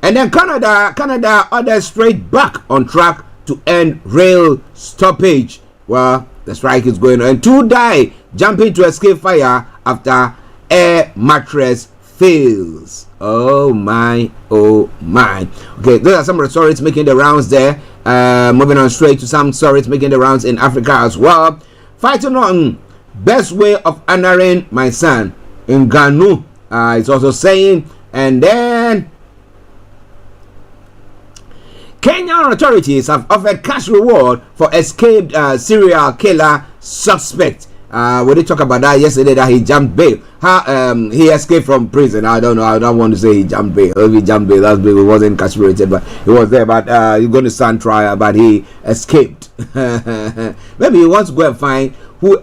And then Canada orders straight back on track to end rail stoppage. Well, the strike is going on. And 2 die jumping to escape fire after air mattress fails. Oh my, oh my. Okay, those are some of the stories making the rounds there. Moving on straight to some stories making the rounds in Africa as well. Fighting on best way of honoring my son in Ganu. It's also saying. And then Kenyan authorities have offered cash reward for escaped serial killer suspect. We did talk about that yesterday, that he jumped bail. He escaped from prison. I don't know. I don't want to say he jumped bail. If he jumped bail, that's bail. He wasn't incarcerated, but he was there. But he's going to stand trial. But he escaped. Maybe he wants to go and find who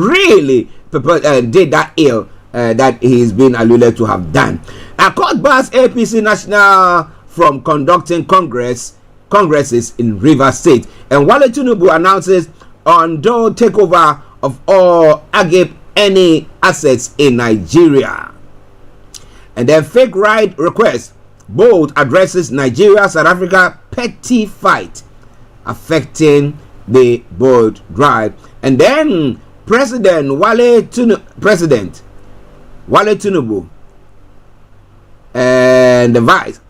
really did that ill that he's been alluded to have done. A court bars APC national from conducting congresses in Rivers State. And Wale Tinubu announces on door takeover of all Agip any assets in Nigeria. And then fake ride request. Bold addresses Nigeria South Africa petty fight affecting the boat drive. And then President Wale Tinubu and the vice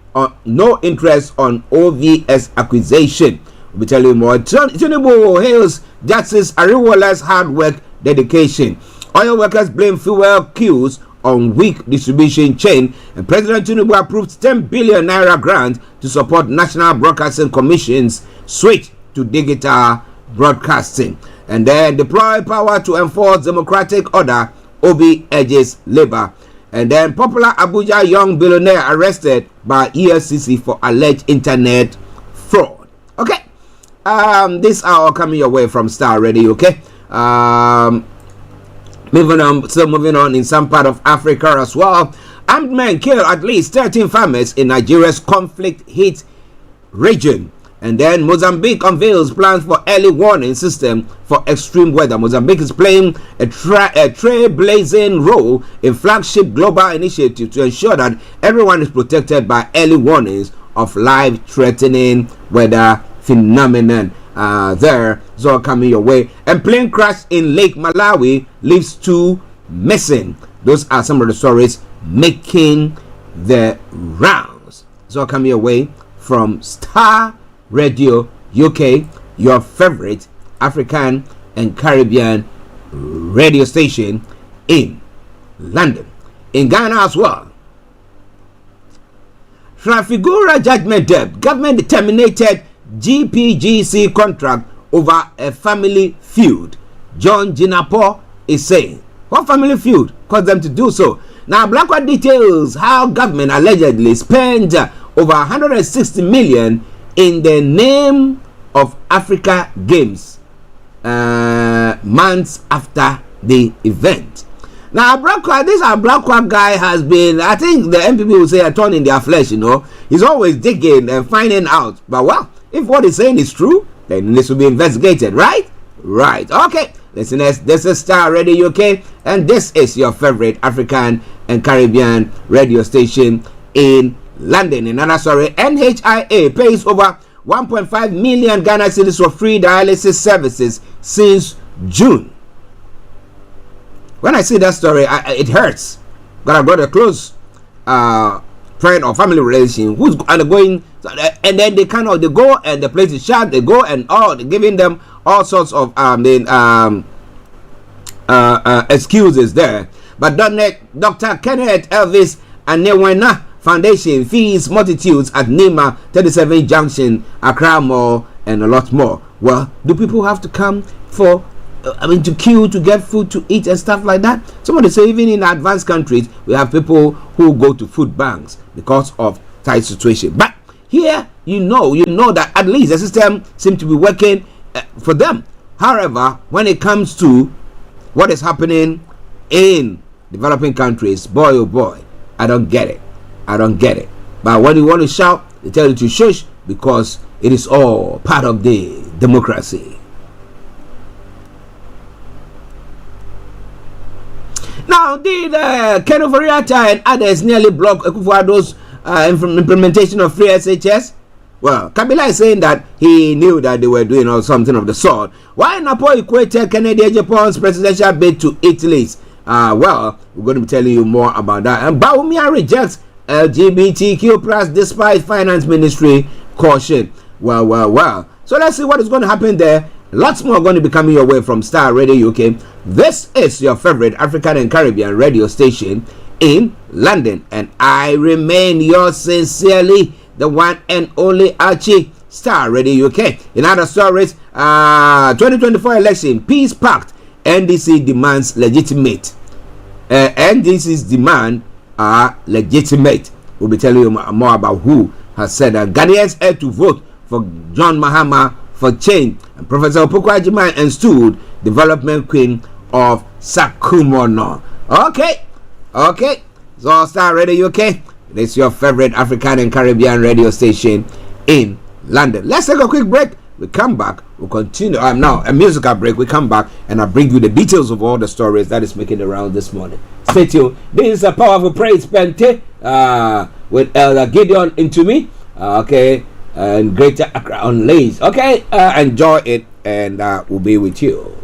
no interest on OVS acquisition. We'll be telling you more. Tinubu hails Justice Ariwola's hard work dedication. Oil workers blame fuel queues on weak distribution chain. And President Tinubu approved 10 billion naira grant to support National Broadcasting Commission's switch to digital broadcasting. And then deploy power to enforce democratic order. Obi urges labor. And then popular Abuja young billionaire arrested by EFCC for alleged internet fraud. Okay. These are all coming your way from Starr Radio, okay? Moving on in some part of Africa as well. Armed men kill at least 13 farmers in Nigeria's conflict-hit region. And then Mozambique unveils plans for early warning system for extreme weather. Mozambique is playing a trailblazing role in flagship global initiative to ensure that everyone is protected by early warnings of life-threatening weather phenomenon. There is all coming your way. And plane crash in Lake Malawi leaves 2 missing. Those are some of the stories making the rounds. It's all coming your way from Starr Radio UK, your favorite African and Caribbean radio station in London. In Ghana as well. Trafigura judgment debt. Government terminated GPGC contract over a family feud. John Jinapo is saying, what family feud caused them to do so? Now, Blackwell details how government allegedly spent over 160 million in the name of Africa Games months after the event. Now, this Blackwell guy has been, I think the MPP will say, a thorn in their flesh, you know. He's always digging and finding out. But well, if what he's saying is true, then this will be investigated, right? Right. Okay. Listeners, this is Starr Radio UK, and this is your favorite African and Caribbean radio station in London. Another story, NHIA pays over 1.5 million Ghana cedis for free dialysis services since June. When I see that story, it hurts. But I've got a close friend or family relation who's undergoing, and then they go and the place is shut. They go and they're giving them all sorts of excuses there. But Dr. Kenneth Elvis and Newena Foundation fees multitudes at Nima 37 Junction, Accra Mall, and a lot more. Well, do people have to come for to queue to get food to eat and stuff like that? Somebody say even in advanced countries we have people who go to food banks because of tight situation. But here you know that at least the system seems to be working for them. However, when it comes to what is happening in developing countries, boy oh boy, I don't get it. But when you want to shout, they tell you to shush because it is all part of the democracy. Now, did Keno Foriata and others nearly block Akufo-Addo's implementation of free SHS? Well, Kabila is saying that he knew that they were doing something of the sort. Why Napo equated Kennedy Japan's presidential bid to Italy's? Well, we're going to be telling you more about that. And Bawumia rejects LGBTQ plus despite finance ministry caution. Well. So let's see what is going to happen there. Lots more going to be coming your way from Starr Radio UK. This is your favorite African and Caribbean radio station in London, and I remain yours sincerely, the one and only Archie, Starr Radio UK. In other stories, 2024 election, peace pact, NDC demands legitimate. NDC's demand are legitimate. We'll be telling you more about who has said that Ghanaians had to vote for John Mahama for change. And Professor Opoku Agyeman installed development queen of Sakumono. Okay. So Starr Radio UK. This is your favorite African and Caribbean radio station in London. Let's take a quick break. We come back. We'll continue. Now a musical break. We come back and I'll bring you the details of all the stories that is making the round this morning. Stay tuned. This is a powerful praise Pente with Elder Gideon into me. And Greater Accra on Lays. Enjoy it, and we'll be with you.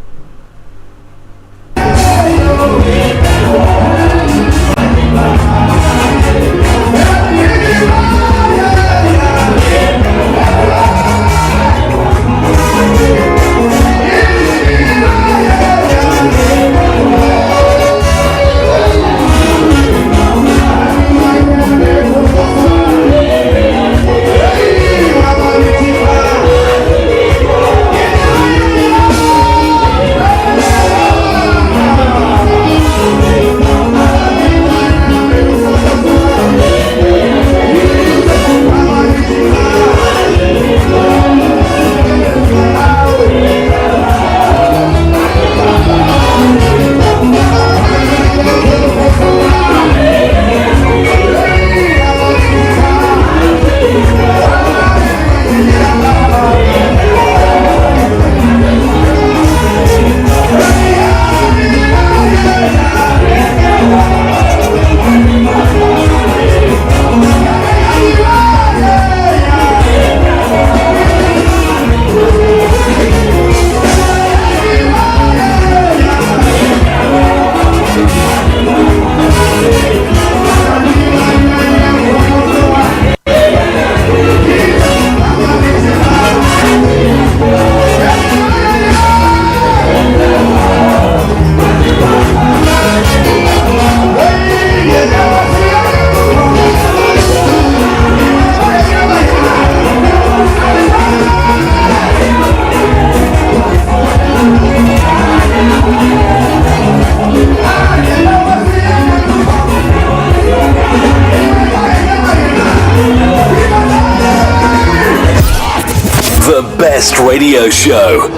Best radio show.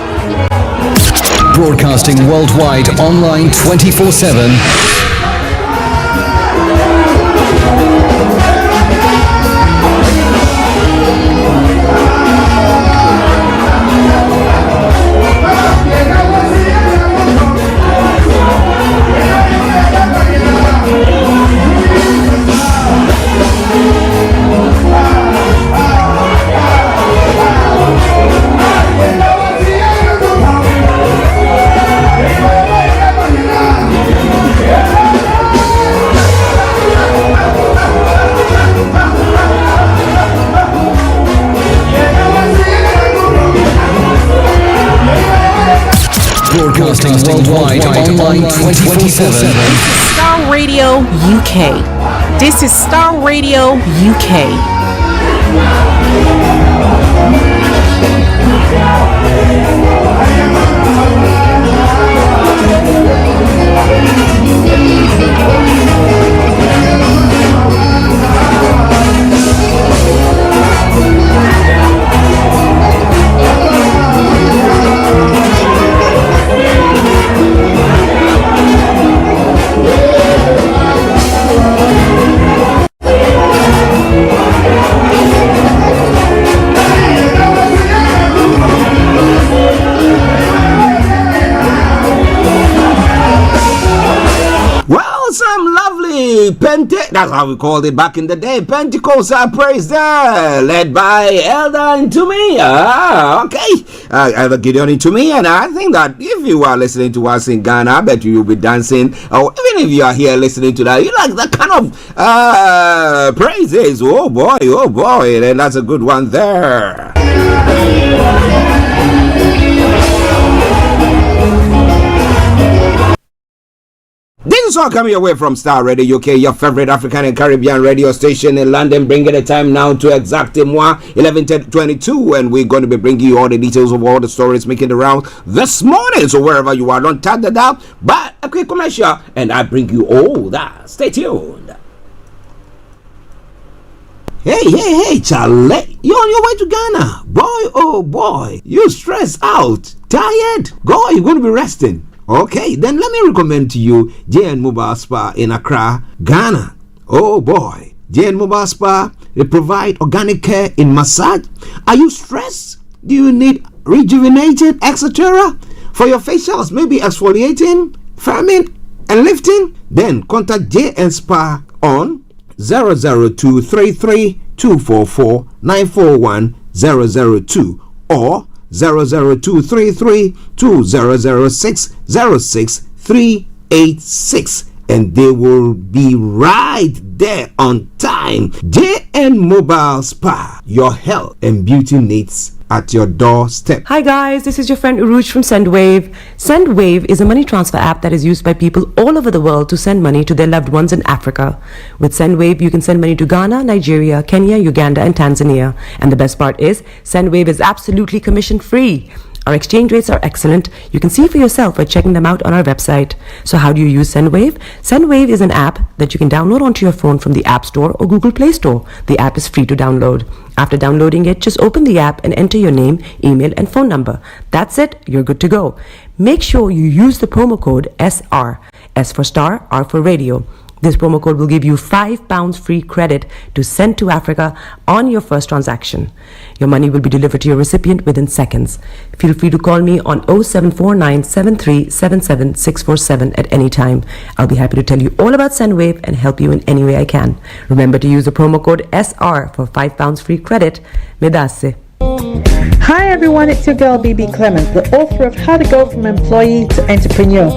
Broadcasting worldwide online 24/7. Broadcasting worldwide online 24/7. Star Radio UK. This is Star Radio UK. That's how we called it back in the day. Pentecostal praise there, led by Elder into me. Elder Gideon into me. And I think that if you are listening to us in Ghana, I bet you will be dancing. Or even if you are here listening to that, you like that kind of praises. Oh boy, and that's a good one there. This is all coming away from Starr Radio UK, your favorite African and Caribbean radio station in London, bringing the time now to exactly 11:22, and we're going to be bringing you all the details of all the stories making the round this morning. So wherever you are, don't tap that out, but a quick commercial, and I bring you all that. Stay tuned. Hey, Charlie, you're on your way to Ghana. Boy, oh boy, you stressed out, tired. You're going to be resting. Okay, then let me recommend to you JN Mobile Spa in Accra, Ghana. Oh boy, JN Mobile Spa, they provide organic care in massage. Are you stressed? Do you need rejuvenated, etc.? For your facials, maybe exfoliating, firming, and lifting? Then contact JN Spa on 00233 244 941 002 or 00233 2006 06386, and they will be right there on time. JN Mobile Spa, your health and beauty needs at your doorstep. Hi guys, this is your friend Uruj from SendWave. SendWave is a money transfer app that is used by people all over the world to send money to their loved ones in Africa. With SendWave, you can send money to Ghana, Nigeria, Kenya, Uganda, and Tanzania. And the best part is, SendWave is absolutely commission free. Our exchange rates are excellent. You can see for yourself by checking them out on our website. So how do you use SendWave? SendWave is an app that you can download onto your phone from the App Store or Google Play Store. The app is free to download. After downloading it, just open the app and enter your name, email, and phone number. That's it. You're good to go. Make sure you use the promo code SR. S for Star, R for Radio. This promo code will give you £5 free credit to send to Africa on your first transaction. Your money will be delivered to your recipient within seconds. Feel free to call me on 0749 7377 647 at any time. I'll be happy to tell you all about SendWave and help you in any way I can. Remember to use the promo code SR for £5 free credit. Medase. Hi everyone, it's your girl BB Clement, the author of How to Go From Employee to Entrepreneur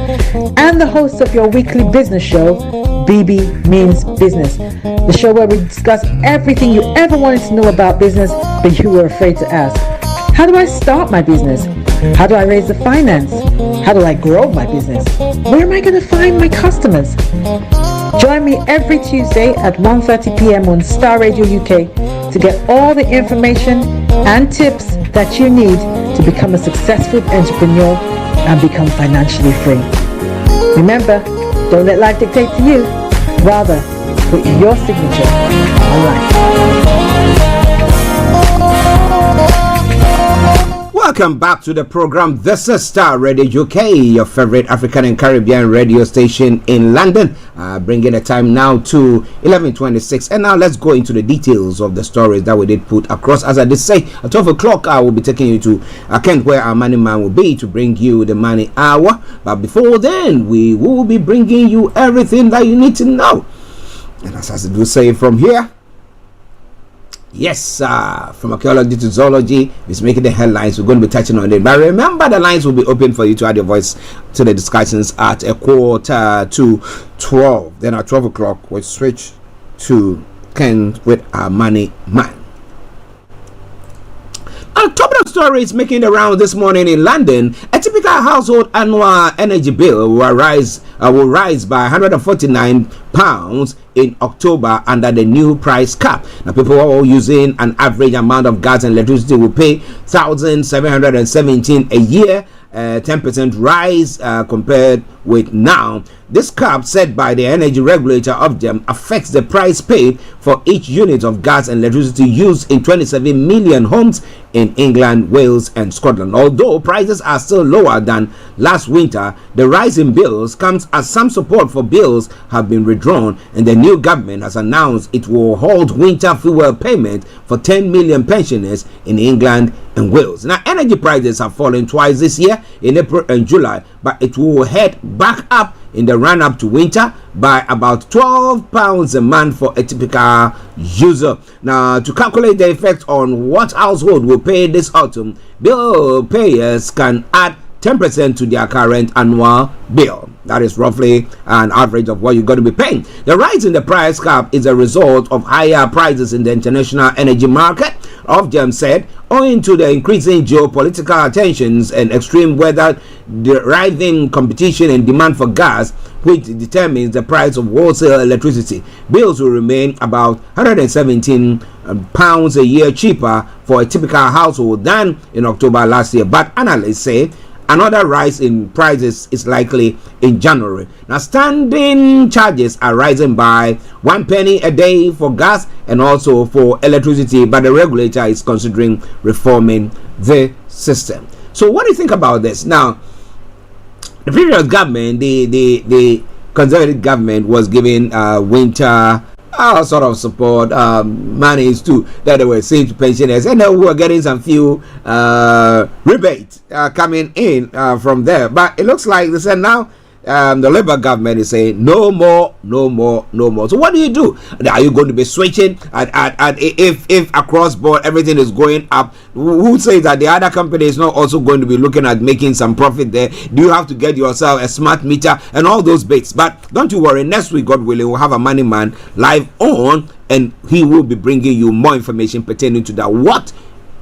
and the host of your weekly business show, BB Means Business, the show where we discuss everything you ever wanted to know about business but you were afraid to ask. How do I start my business? How do I raise the finance? How do I grow my business? Where am I going to find my customers? Join me every Tuesday at 1:30 p.m. on Starr Radio UK to get all the information and tips that you need to become a successful entrepreneur and become financially free. Remember, don't let life dictate to you. Rather, put your signature on life. Welcome back to the program. This is Starr Radio UK, your favorite African and Caribbean radio station in London. Bringing the time now to 11:26, and now let's go into the details of the stories that we did put across. As I did say, at 12 o'clock I will be taking you to Kent, where our money man will be, to bring you the money hour. But before then, we will be bringing you everything that you need to know. And as I do say from here, yes, from archaeology to zoology, it's making the headlines. We're going to be touching on it. But remember, the lines will be open for you to add your voice to the discussions at 11:45. Then at 12 o'clock, we'll switch to Ken with our money man. On top of the stories making the round this morning in London, a typical typical household annual energy bill will rise by £149 in October under the new price cap. Now, people who are using an average amount of gas and electricity will pay $1,717 a year, 10% rise compared with now. This cap set by the energy regulator of them affects the price paid for each unit of gas and electricity used in 27 million homes in England, Wales and Scotland. Although prices are still lower than last winter, the rise in bills comes as some support for bills have been withdrawn, and the new government has announced it will hold winter fuel payment for 10 million pensioners in England and Wales. Now, energy prices have fallen twice this year, in April and July, but it will head back up in the run-up to winter by about £12 a month for a typical user. Now, to calculate the effect on what household will pay this autumn, bill payers can add 10% to their current annual bill. That is roughly an average of what you're going to be paying. The rise in the price cap is a result of higher prices in the international energy market. Ofgem said, owing to the increasing geopolitical tensions and extreme weather, driving competition and demand for gas, which determines the price of wholesale electricity, bills will remain about £117 a year cheaper for a typical household than in October last year. But analysts say another rise in prices is likely in January. Now, standing charges are rising by 1 penny a day for gas and also for electricity, but the regulator is considering reforming the system. So what do you think about this? Now, the previous government, the conservative government, was giving winter sort of support monies too that they were saying to pensioners, and we were getting some few rebates coming in from there. But it looks like they said now the Labour government is saying no more. So what do you do? Are you going to be switching? If across board everything is going up, who says that the other company is not also going to be looking at making some profit there? Do you have to get yourself a smart meter and all those bits? But don't you worry, next week, God willing, we'll have a money man live on, and he will be bringing you more information pertaining to that, what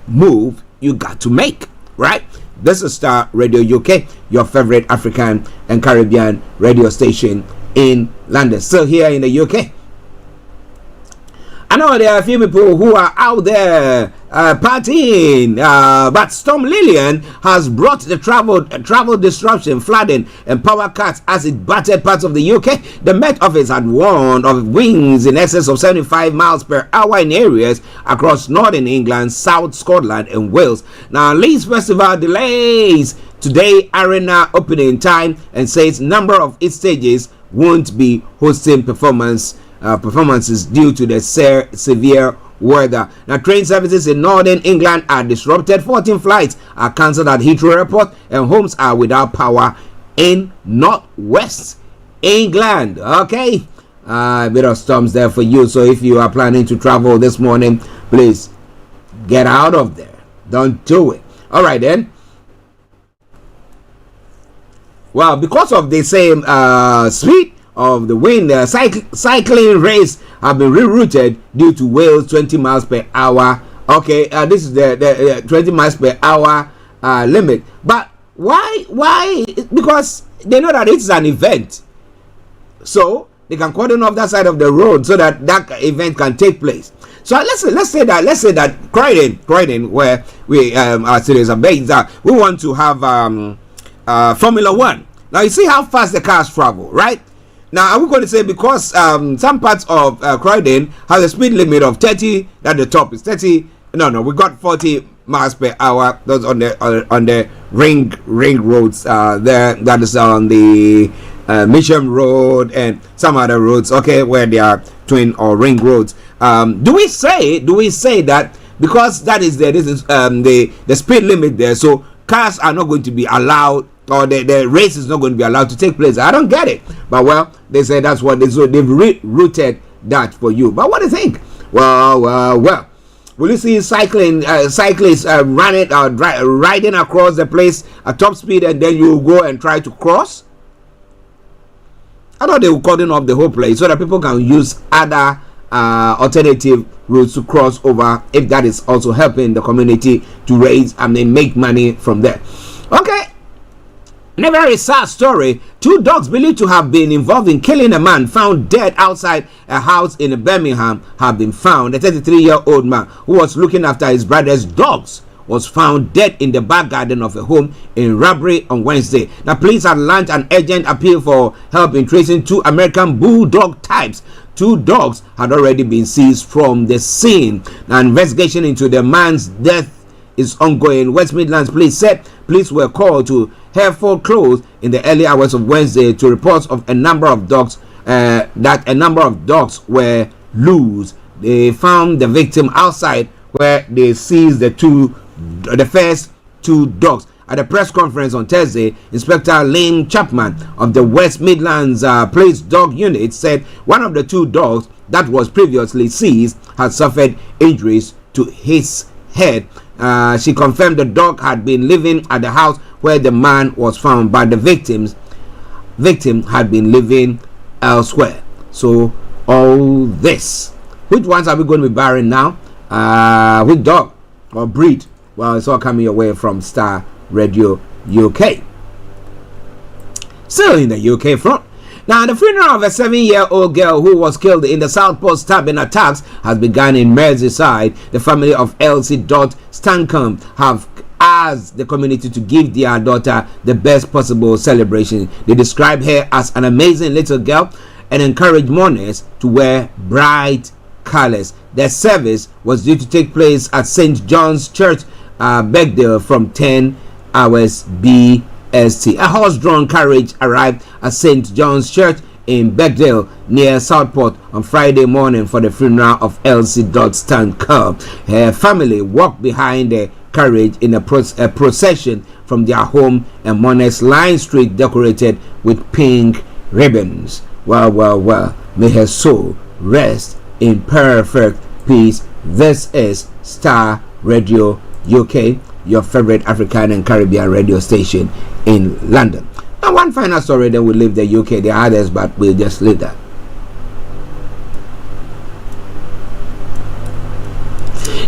move you got to make, right? This is Star Radio UK, your favorite African and Caribbean radio station in London. Still here in the UK. I know there are a few people who are out there partying, but Storm Lillian has brought the travel disruption, flooding and power cuts as it battered parts of the UK. The Met Office had warned of winds in excess of 75 miles per hour in areas across northern England, South Scotland and Wales. Now, Leeds Festival delays today arena opening time and says number of its stages won't be hosting performances due to the severe weather. Now, train services in northern England are disrupted. 14 flights are cancelled at Heathrow Airport, and homes are without power in northwest England. Okay, a bit of storms there for you. So if you are planning to travel this morning, please get out of there. Don't do it. All right then. Well, because of the same speed of the wind, cycling race have been rerouted due to Wales 20 miles per hour. Okay, this is the 20 miles per hour limit. But why? Because they know that it's an event, so they can cordon off that side of the road so that that event can take place. So let's say that Croydon, where we are series of base, we want to have Formula One. Now you see how fast the cars travel, right? Now, are we going to say because some parts of Croydon have a speed limit of 30, at the top is 30? No, we got 40 miles per hour. Those on the ring roads there. That is on the Mission Road and some other roads. Okay, where they are twin or ring roads. Do we say that because that is this is the speed limit there, so cars are not going to be allowed, or the race is not going to be allowed to take place? I don't get it. But well, they say that's what so they've rerouted that for you. But what do you think? Well, will you see cyclists riding across the place at top speed, and then you go and try to cross? I thought they were cordon off the whole place so that people can use other alternative routes to cross over, if that is also helping the community to raise and then make money from there. Okay. In a very sad story, 2 dogs believed to have been involved in killing a man found dead outside a house in Birmingham have been found. A 33-year-old man who was looking after his brother's dogs was found dead in the back garden of a home in Tabiri on Wednesday. Now, police had launched an urgent appeal for help in tracing 2 American bulldog types. 2 dogs had already been seized from the scene. Now, investigation into the man's death is ongoing. West Midlands police said police were called to Hereford Close in the early hours of Wednesday to reports of a number of dogs were loose. They found the victim outside where they seized the first 2 dogs. At a press conference on Thursday, Inspector Liam Chapman of the West Midlands Police Dog Unit said one of the 2 dogs that was previously seized had suffered injuries to his head. She confirmed the dog had been living at the house where the man was found, but the victim had been living elsewhere. So all this, which ones are we going to be barring now? Which dog or breed? Well, it's all coming your way from Starr Radio UK. Still in the UK front. Now, the funeral of a 7-year-old girl who was killed in the Southport stabbing attacks has begun in Merseyside. The family of Elsie Stancombe have asked the community to give their daughter the best possible celebration. They describe her as an amazing little girl and encourage mourners to wear bright colors. Their service was due to take place at St. John's Church, Begdale, from 10 hours BST. A horse-drawn carriage arrived at St. John's Church in Begdale near Southport on Friday morning for the funeral of Elsie Stancombe. Her family walked behind the carriage in a procession from their home, and mourners lined street decorated with pink ribbons. Well, may her soul rest in perfect peace. This is Starr Radio UK, your favorite African and Caribbean radio station in London. And one final story, then we'll leave the UK. There are others, but we'll just leave that.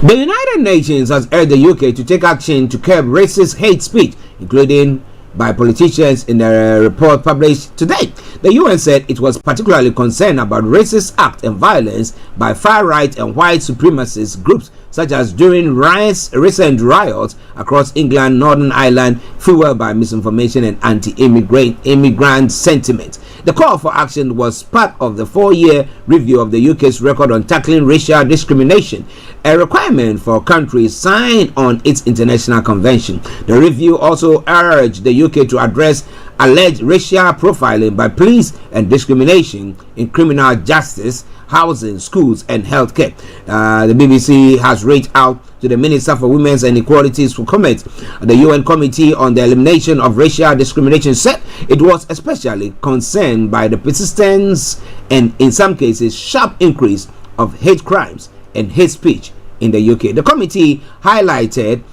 The United Nations has urged the UK to take action to curb racist hate speech, including by politicians, in a report published today. The UN said it was particularly concerned about racist acts and violence by far-right and white supremacist groups, such as during recent riots across England, Northern Ireland, fueled by misinformation and anti-immigrant sentiment. The call for action was part of the 4-year review of the UK's record on tackling racial discrimination, a requirement for countries signed on its international convention. The review also urged the UK to address alleged racial profiling by police and discrimination in criminal justice, housing, schools, and healthcare. The BBC has reached out to the Minister for Women's and Equalities for comment. The UN Committee on the Elimination of Racial Discrimination said it was especially concerned by the persistence and, in some cases, sharp increase of hate crimes and hate speech in the UK. The committee highlighted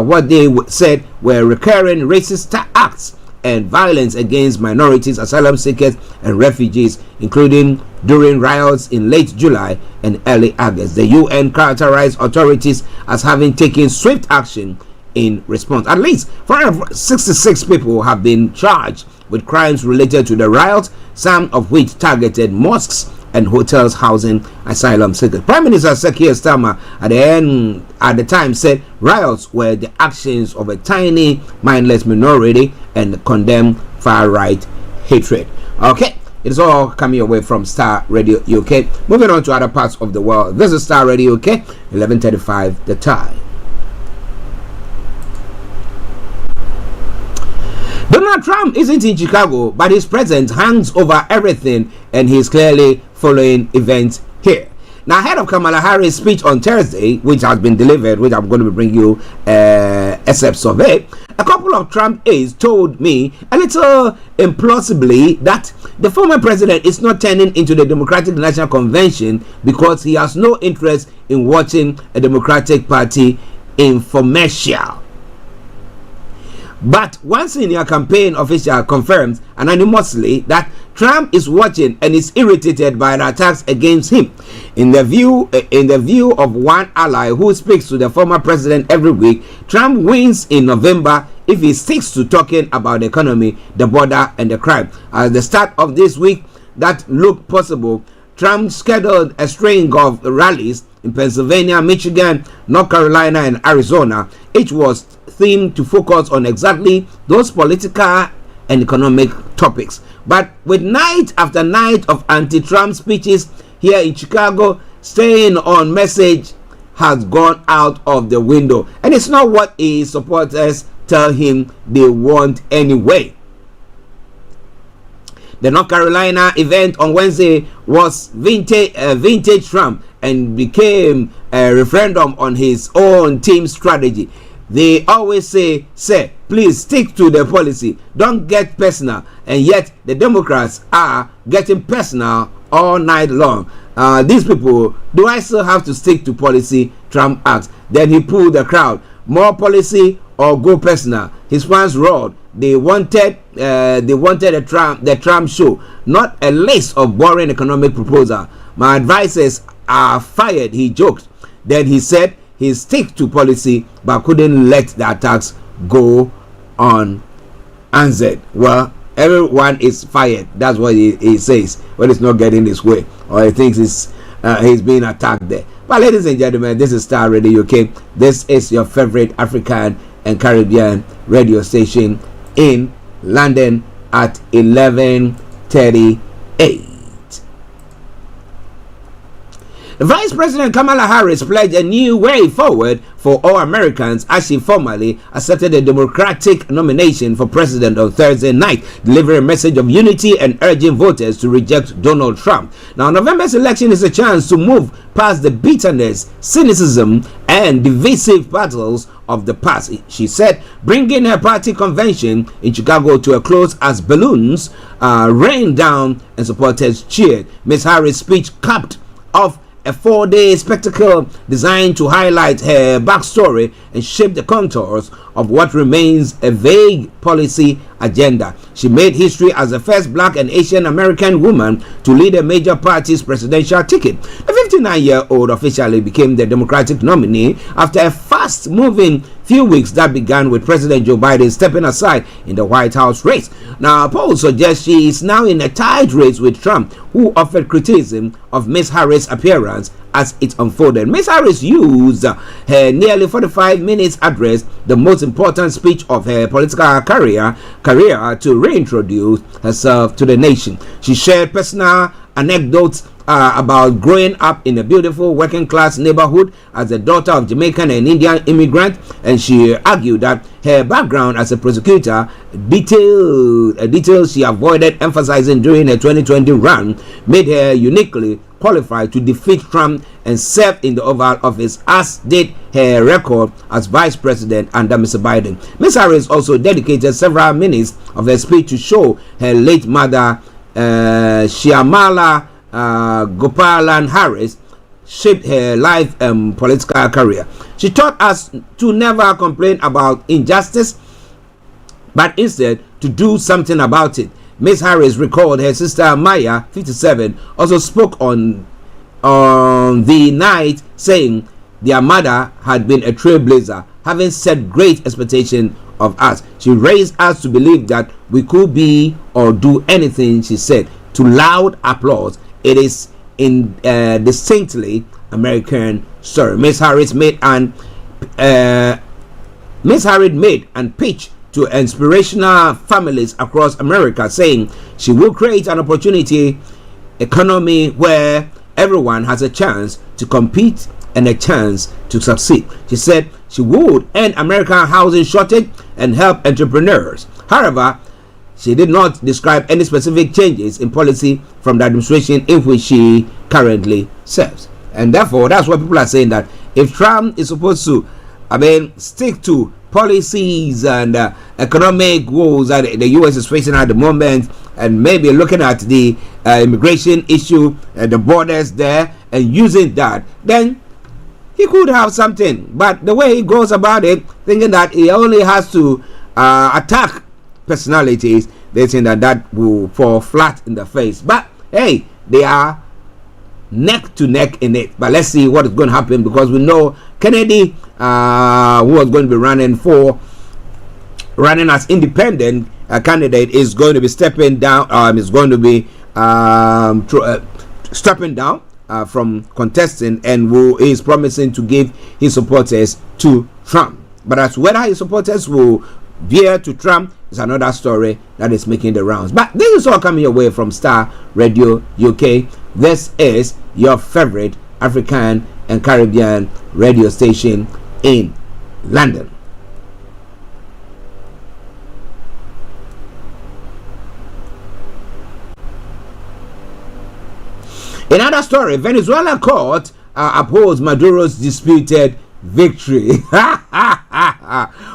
what they said were recurring racist acts and violence against minorities, asylum seekers, and refugees, including during riots in late July and early August. The UN characterized authorities as having taken swift action in response. At least 466 people have been charged with crimes related to the riots, some of which targeted mosques and hotels housing asylum seekers. Prime Minister Sir Keir Starmer at the time said riots were the actions of a tiny, mindless minority and condemned far-right hatred. Okay, it's all coming away from Starr Radio UK. Moving on to other parts of the world. This is Starr Radio UK, 11:35 the time. Donald Trump isn't in Chicago, but his presence hangs over everything, and he's clearly following events here. Now, ahead of Kamala Harris' speech on Thursday, which has been delivered, which I'm going to bring you excerpts of it, a couple of Trump aides told me a little implausibly that the former president is not turning into the Democratic National Convention because he has no interest in watching a Democratic Party infomercial. But one senior campaign official confirms anonymously that Trump is watching and is irritated by the attacks against him. In the view of one ally who speaks to the former president every week, Trump wins in November if he sticks to talking about the economy, the border, and the crime. At the start of this week, that looked possible. Trump scheduled a string of rallies in Pennsylvania, Michigan, North Carolina, and Arizona. Each was themed to focus on exactly those political and economic topics. But with night after night of anti-Trump speeches here in Chicago, staying on message has gone out of the window. And it's not what his supporters tell him they want anyway. The North Carolina event on Wednesday was vintage Trump and became a referendum on his own team strategy. They always say, "Sir, please stick to the policy. Don't get personal." And yet the Democrats are getting personal all night long. These people, do I still have to stick to policy? Trump asked. Then he pulled the crowd. More policy or go personal? His fans roared. They wanted the Trump show, not a list of boring economic proposals. My advisors are fired, he joked. Then he said he stick to policy but couldn't let the attacks go on unanswered. Well, everyone is fired. That's what he says when it's not getting his way or he thinks he's being attacked there. But ladies and gentlemen, this is Starr Radio UK. This is your favorite African and Caribbean radio station in London at 11:38. Vice President Kamala Harris pledged a new way forward for all Americans as she formally accepted the Democratic nomination for president on Thursday night, delivering a message of unity and urging voters to reject Donald Trump. Now, November's election is a chance to move past the bitterness, cynicism, and divisive battles of the past, she said, bringing her party convention in Chicago to a close as balloons rained down and supporters cheered. Ms. Harris' speech capped off a 4-day spectacle designed to highlight her backstory and shape the contours of what remains a vague policy agenda. She made history as the first black and Asian American woman to lead a major party's presidential ticket. The 59-year-old officially became the Democratic nominee after a fast-moving few weeks that began with President Joe Biden stepping aside in the White House race. Now, polls suggest she is now in a tight race with Trump, who offered criticism of Ms. Harris' appearance as it unfolded. Ms. Harris used her nearly 45 minutes address, the most important speech of her political career, to reintroduce herself to the nation. She shared personal anecdotes about growing up in a beautiful working class neighborhood as the daughter of Jamaican and Indian immigrant, and she argued that her background as a prosecutor, details she avoided emphasizing during her 2020 run, made her uniquely qualified to defeat Trump and serve in the Oval Office, as did her record as vice president under Mr. Biden. Ms. Harris also dedicated several minutes of her speech to show her late mother, Shyamala Gopalan Harris, shaped her life and political career. She taught us to never complain about injustice, but instead to do something about it. Ms. Harris recalled her sister Maya, 57, also spoke on the night, saying their mother had been a trailblazer, having set great expectation of us. She raised us to believe that we could be or do anything, she said, to loud applause. It is in distinctly American story. Ms. Harris made and pitched to inspirational families across America, saying she will create an opportunity economy where everyone has a chance to compete and a chance to succeed. She said she would end American housing shortage and help entrepreneurs. However, she did not describe any specific changes in policy from the administration in which she currently serves. And therefore, that's what people are saying, that if Trump is supposed to, stick to policies and economic goals that the U.S. is facing at the moment, and maybe looking at the immigration issue and the borders there and using that, then he could have something. But the way he goes about it, thinking that he only has to attack personalities, they think that will fall flat in the face. But hey, they are neck to neck in it. But let's see what is going to happen, because we know Kennedy, who was going to be running as independent candidate, is going to be stepping down. Is going to be stepping down from contesting, and who is promising to give his supporters to Trump. But as whether his supporters will veer to Trump is another story that is making the rounds. But this is all coming your way from Starr Radio UK. This is your favorite African and Caribbean radio station in London. Another story: Venezuela court upholds Maduro's disputed victory.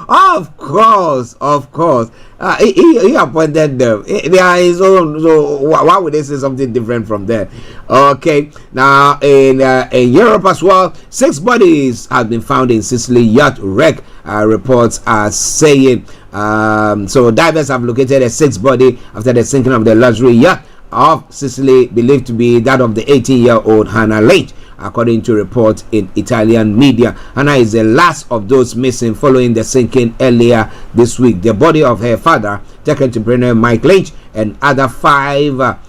Of course. He appointed them. There is so why would they say something different from there? Okay, now in Europe as well, 6 bodies have been found in Sicily yacht wreck. Reports are saying so divers have located a 6th body after the sinking of the luxury yacht of Sicily, believed to be that of the 18-year-old Hannah Lynch, according to reports in Italian media. Hannah is the last of those missing following the sinking earlier this week. The body of her father, tech entrepreneur Mike Lynch, and other 5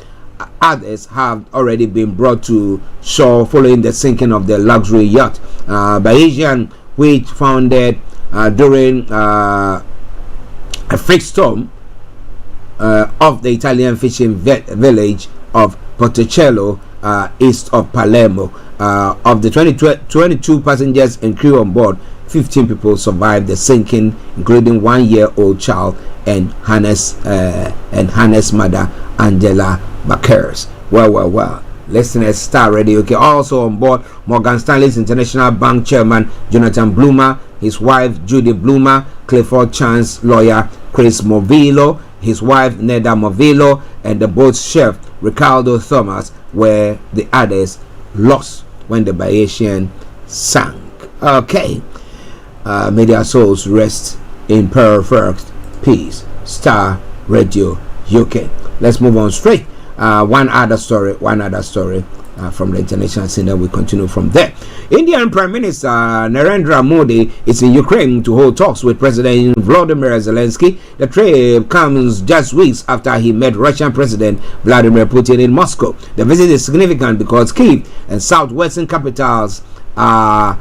others have already been brought to shore following the sinking of the luxury yacht. Bayesian, which founded during a freak storm of the Italian fishing village of Porticello, east of Palermo. Of the 22 passengers and crew on board, 15 people survived the sinking, including 1-year-old child and Hannah's mother, Angela Bakers. Well. Listeners, Starr Radio. Okay, also on board, Morgan Stanley's International Bank Chairman Jonathan Bloomer, his wife Judy Bloomer, Clifford Chance lawyer Chris Movillo, his wife Neda Movillo, and the boat's chef Ricardo Thomas were the others lost when the Bayesian sank. Okay, may their souls rest in perfect peace. Starr Radio UK. Let's move on straight. One other story from the international scene, that we continue from there. Indian Prime Minister Narendra Modi is in Ukraine to hold talks with President Volodymyr Zelensky. The trip comes just weeks after he met Russian President Vladimir Putin in Moscow. The visit is significant because Kyiv and southwestern capitals had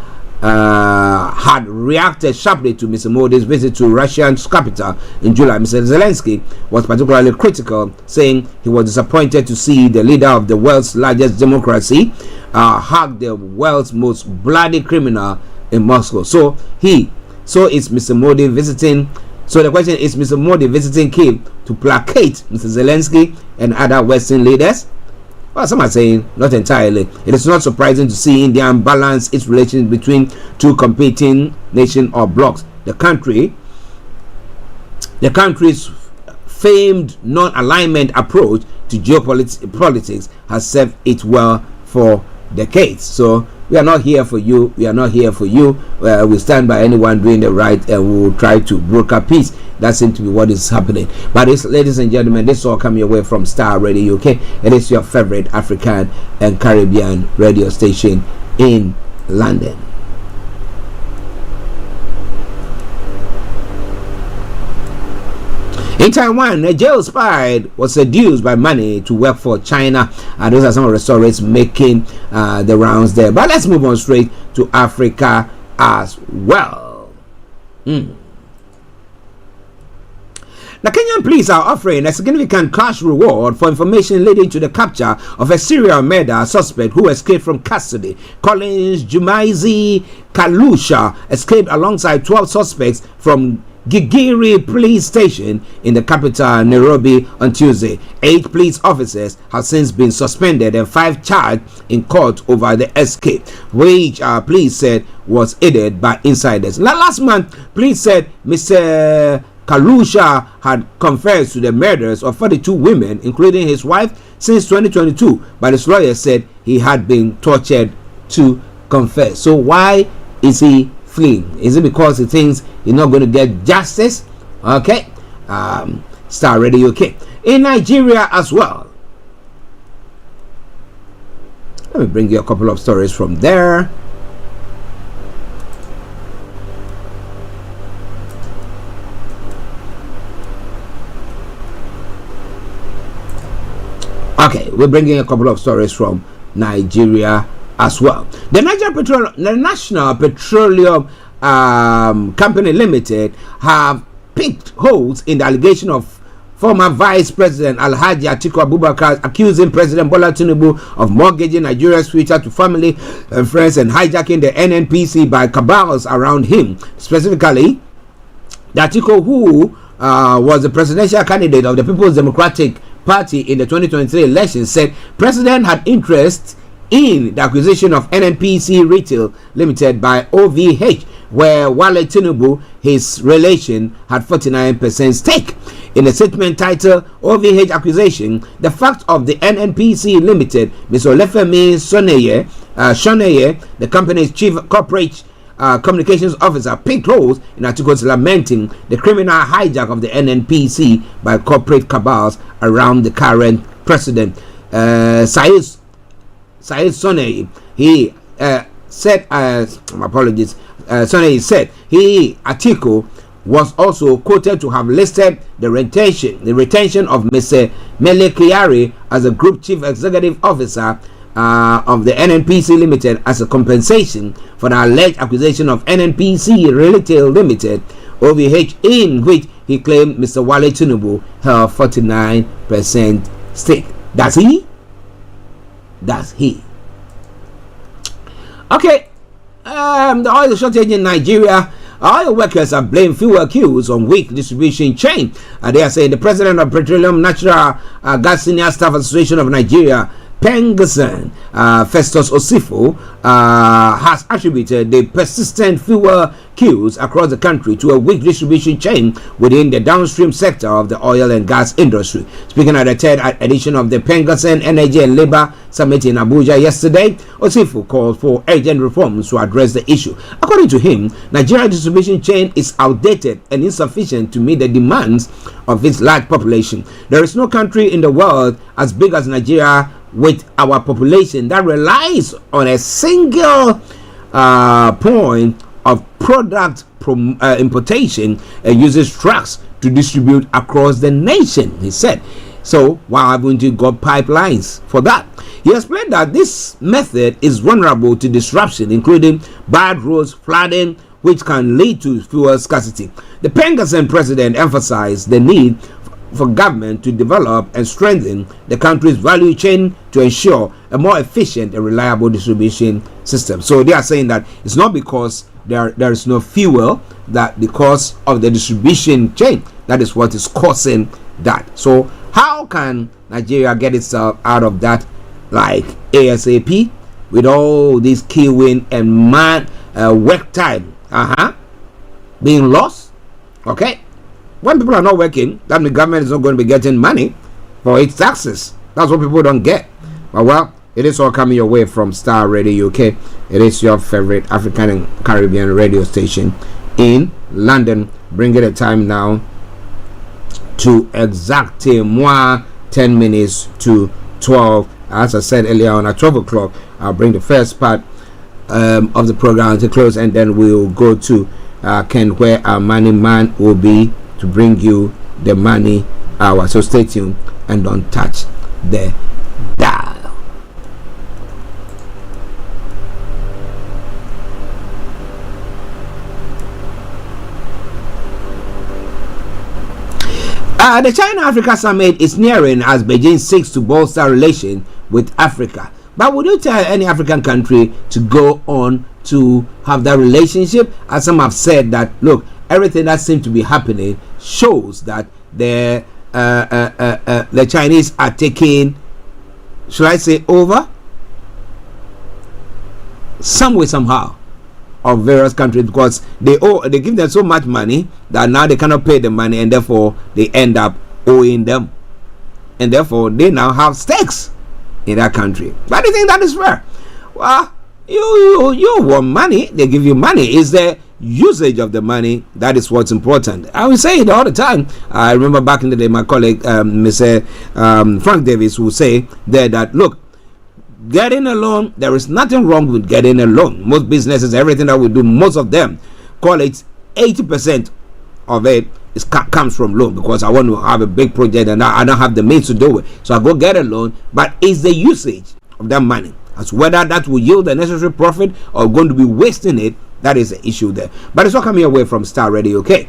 reacted sharply to Mr. Modi's visit to Russia's capital in July. Mr. Zelensky was particularly critical, saying he was disappointed to see the leader of the world's largest democracy hug the world's most bloody criminal in Moscow. So is Mr. Modi visiting? So the question is, Mr. Modi visiting Kyiv to placate Mr. Zelensky and other Western leaders? Well, some are saying not entirely. It is not surprising to see India balance its relations between 2 competing nations or blocs. The country's famed non-alignment approach to geopolitics has served it well for decades. So we are not here for you. We stand by anyone doing the right, and we will try to broker peace. That seems to be what is happening. But ladies and gentlemen, this all coming away from Starr Radio UK. It is your favorite African and Caribbean radio station in London. In Taiwan, a jail spy was seduced by money to work for China. Those are some of the stories making the rounds there. But let's move on straight to Africa as well. The Kenyan police are offering a significant cash reward for information leading to the capture of a serial murder suspect who escaped from custody. Collins Jumaizi Kalusha escaped alongside 12 suspects from Gigiri police station in the capital Nairobi on Tuesday. 8 police officers have since been suspended and 5 charged in court over the escape, which police said was aided by insiders. Last month, police said Mr. Kalusha had confessed to the murders of 42 women, including his wife, since 2022, but his lawyer said he had been tortured to confess. So why is he fleeing? Is it because he thinks he's not going to get justice? Okay. Star Radio UK. In Nigeria as well. Let me bring you a couple of stories from there. Okay, we're bringing a couple of stories from Nigeria as well. The National Petroleum Company Limited have picked holes in the allegation of former Vice President Alhaji Atiku Abubakar accusing President Bola Tinubu of mortgaging Nigeria's future to family and friends and hijacking the NNPC by cabals around him. Specifically, the Atiku, who was the presidential candidate of the People's Democratic Party in the 2023 election, said President had interest in the acquisition of NNPC Retail Limited by OVH, where Wale Tinubu, his relation, had 49% stake. In a statement titled OVH Acquisition, the fact of the NNPC Limited, Mr. Olefemi Shoneye, the company's chief corporate communications officer, picked holes in articles lamenting the criminal hijack of the NNPC by corporate cabals around the current president. Said Sonei, he said, apologies, Sonei said Atiku was also quoted to have listed the retention of Mr. Mele Kyari as a group chief executive officer of the NNPC Limited as a compensation for the alleged acquisition of NNPC Retail Limited, OVH, in which he claimed Mr. Wale Tinubu held 49% stake. That's he? Okay. The oil shortage in Nigeria. Oil workers have blamed fuel queues on weak distribution chain. They are saying the president of Petroleum Natural Gas Senior Staff Association of Nigeria, Pengasen, Festus Osifo, has attributed the persistent fuel queues across the country to a weak distribution chain within the downstream sector of the oil and gas industry. Speaking at the third edition of the Pengasen Energy and Labor Summit in Abuja yesterday, Osifo called for urgent reforms to address the issue. According to him, Nigeria's distribution chain is outdated and insufficient to meet the demands of its large population. There is no country in the world as big as Nigeria with our population that relies on a single point of product importation and uses trucks to distribute across the nation, he said. So why haven't you got pipelines for that? He explained that this method is vulnerable to disruption, including bad roads, flooding, which can lead to fuel scarcity. The Pengasen president emphasized the need for government to develop and strengthen the country's value chain to ensure a more efficient and reliable distribution system. So they are saying that it's not because there is no fuel, that because of the distribution chain, that is what is causing that. So how can Nigeria get itself out of that like ASAP with all this queuing and work time being lost? Okay, when people are not working, that means the government is not going to be getting money for its taxes. That's what people don't get. But well, it is all coming your way from Star Radio UK. It is your favorite African and Caribbean radio station in London. Bring it a time now to exactly 10 minutes to 12. As I said earlier on, at 12 o'clock, I'll bring the first part of the program to close, and then we'll go to Ken, where our money man will be to bring you the money hour. So stay tuned and don't touch the dial. The China-Africa Summit is nearing as Beijing seeks to bolster relations with Africa. But would you tell any African country to go on to have that relationship? As some have said that, look, everything that seems to be happening shows that the Chinese are taking, should I say, over some way somehow of various countries, because they give them so much money that now they cannot pay the money, and therefore they end up owing them, and therefore they now have stakes in that country. But do you think that is fair? Well, you want money, they give you money. Is there usage of the money, that is what's important. I will say it all the time. I remember back in the day, my colleague, Mr. Frank Davis, would say there that, look, getting a loan, there is nothing wrong with getting a loan. Most businesses, everything that we do, most of them call it 80% of it comes from loan, because I want to have a big project and I don't have the means to do it. So I go get a loan, but it's the usage of that money, as whether that will yield the necessary profit or going to be wasting it. That is the issue there. But it's not coming away from Starr Radio, okay?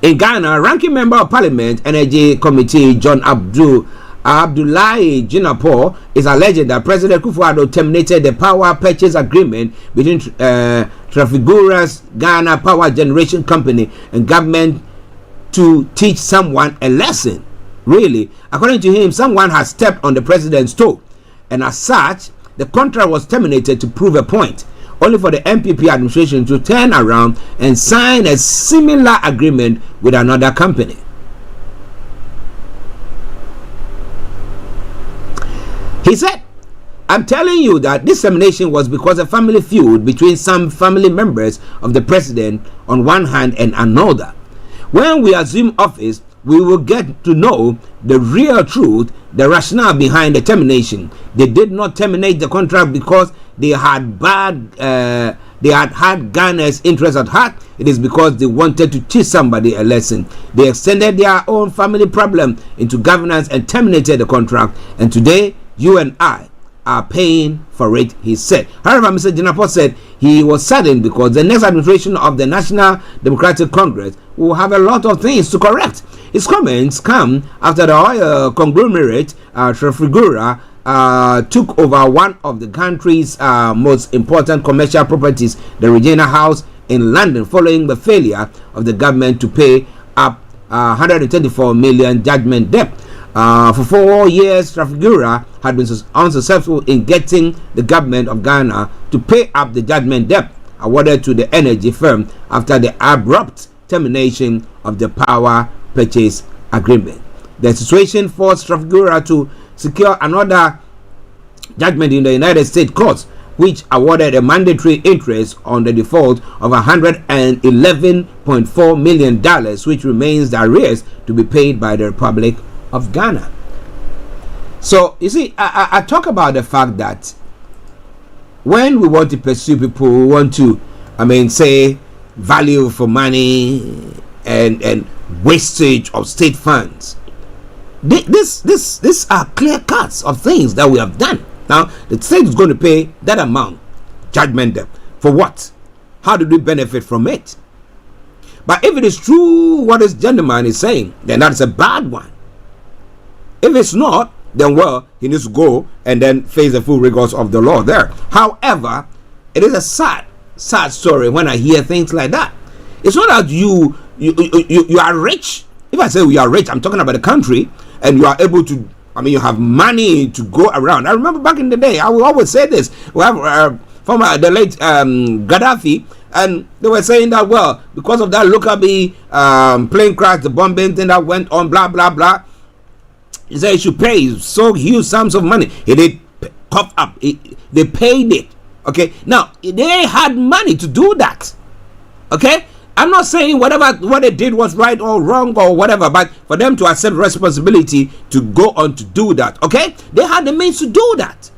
In Ghana, ranking member of Parliament Energy Committee John Abdullahi Jinapor is alleged that President Kufuor terminated the power purchase agreement between Trafigura's Ghana Power Generation Company and government to teach someone a lesson. Really, according to him, someone has stepped on the president's toe, and as such, the contract was terminated to prove a point, only for the MPP administration to turn around and sign a similar agreement with another company. He said, I'm telling you that this termination was because of family feud between some family members of the president on one hand and another. When we assume office, we will get to know the real truth, the rationale behind the termination. They did not terminate the contract because they had had Ghana's interest at heart. It is because they wanted to teach somebody a lesson. They extended their own family problem into governance and terminated the contract. And today, you and I are paying for it, he said. However, Mr. Jinapor said he was saddened because the next administration of the National Democratic Congress will have a lot of things to correct. His comments come after the oil conglomerate Trafigura took over one of the country's most important commercial properties, the Regina House in London, following the failure of the government to pay up 124 million judgment debt. For 4 years, Trafigura had been unsuccessful in getting the government of Ghana to pay up the judgment debt awarded to the energy firm after the abrupt termination of the power purchase agreement. The situation forced Trafigura to secure another judgment in the United States courts, which awarded a mandatory interest on the default of $111.4 million, which remains the arrears to be paid by the Republic of Ghana. So you see, I talk about the fact that when we want to pursue people, we want to, say value for money and wastage of state funds. These are clear cuts of things that we have done. Now the state is going to pay that amount, judgment debt, for what? How did we benefit from it? But if it is true what this gentleman is saying, then that's a bad one. If it's not, then well, he needs to go and then face the full rigors of the law there. However, it is a sad story when I hear things like that. It's not that you are rich. If I say we are rich, I'm talking about the country, and you are able to, you have money to go around. I remember back in the day, I will always say this. We have from the late Gaddafi, and they were saying that, well, because of that Lockerbie plane crash, the bombing thing that went on, blah, blah, blah, he said he should pay so huge sums of money. He did cough up. They paid it. Okay. Now, they had money to do that. Okay. I'm not saying what they did was right or wrong or whatever, but for them to accept responsibility to go on to do that. Okay. They had the means to do that.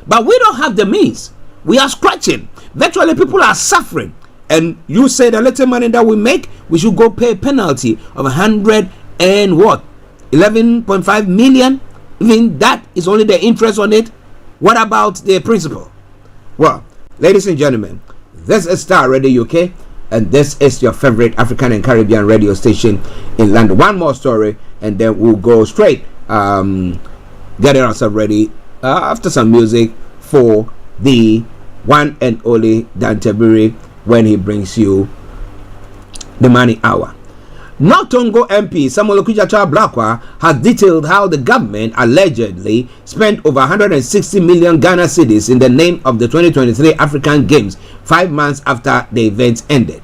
But we don't have the means. We are scratching. Virtually, people are suffering. And you say the little money that we make, we should go pay a penalty of 100 and what? 11.5 million. Even that is only the interest on it. What about the principal? Well, ladies and gentlemen, this is Starr Radio UK, and this is your favorite African and Caribbean radio station in London. One more story, and then we'll go straight getting ourselves ready after some music for the one and only Dan Tabiri when he brings you the Money Hour. Notongo MP Samuel Okudzeto Ablakwa has detailed how the government allegedly spent over 160 million Ghana cedis in the name of the 2023 African Games 5 months after the events ended.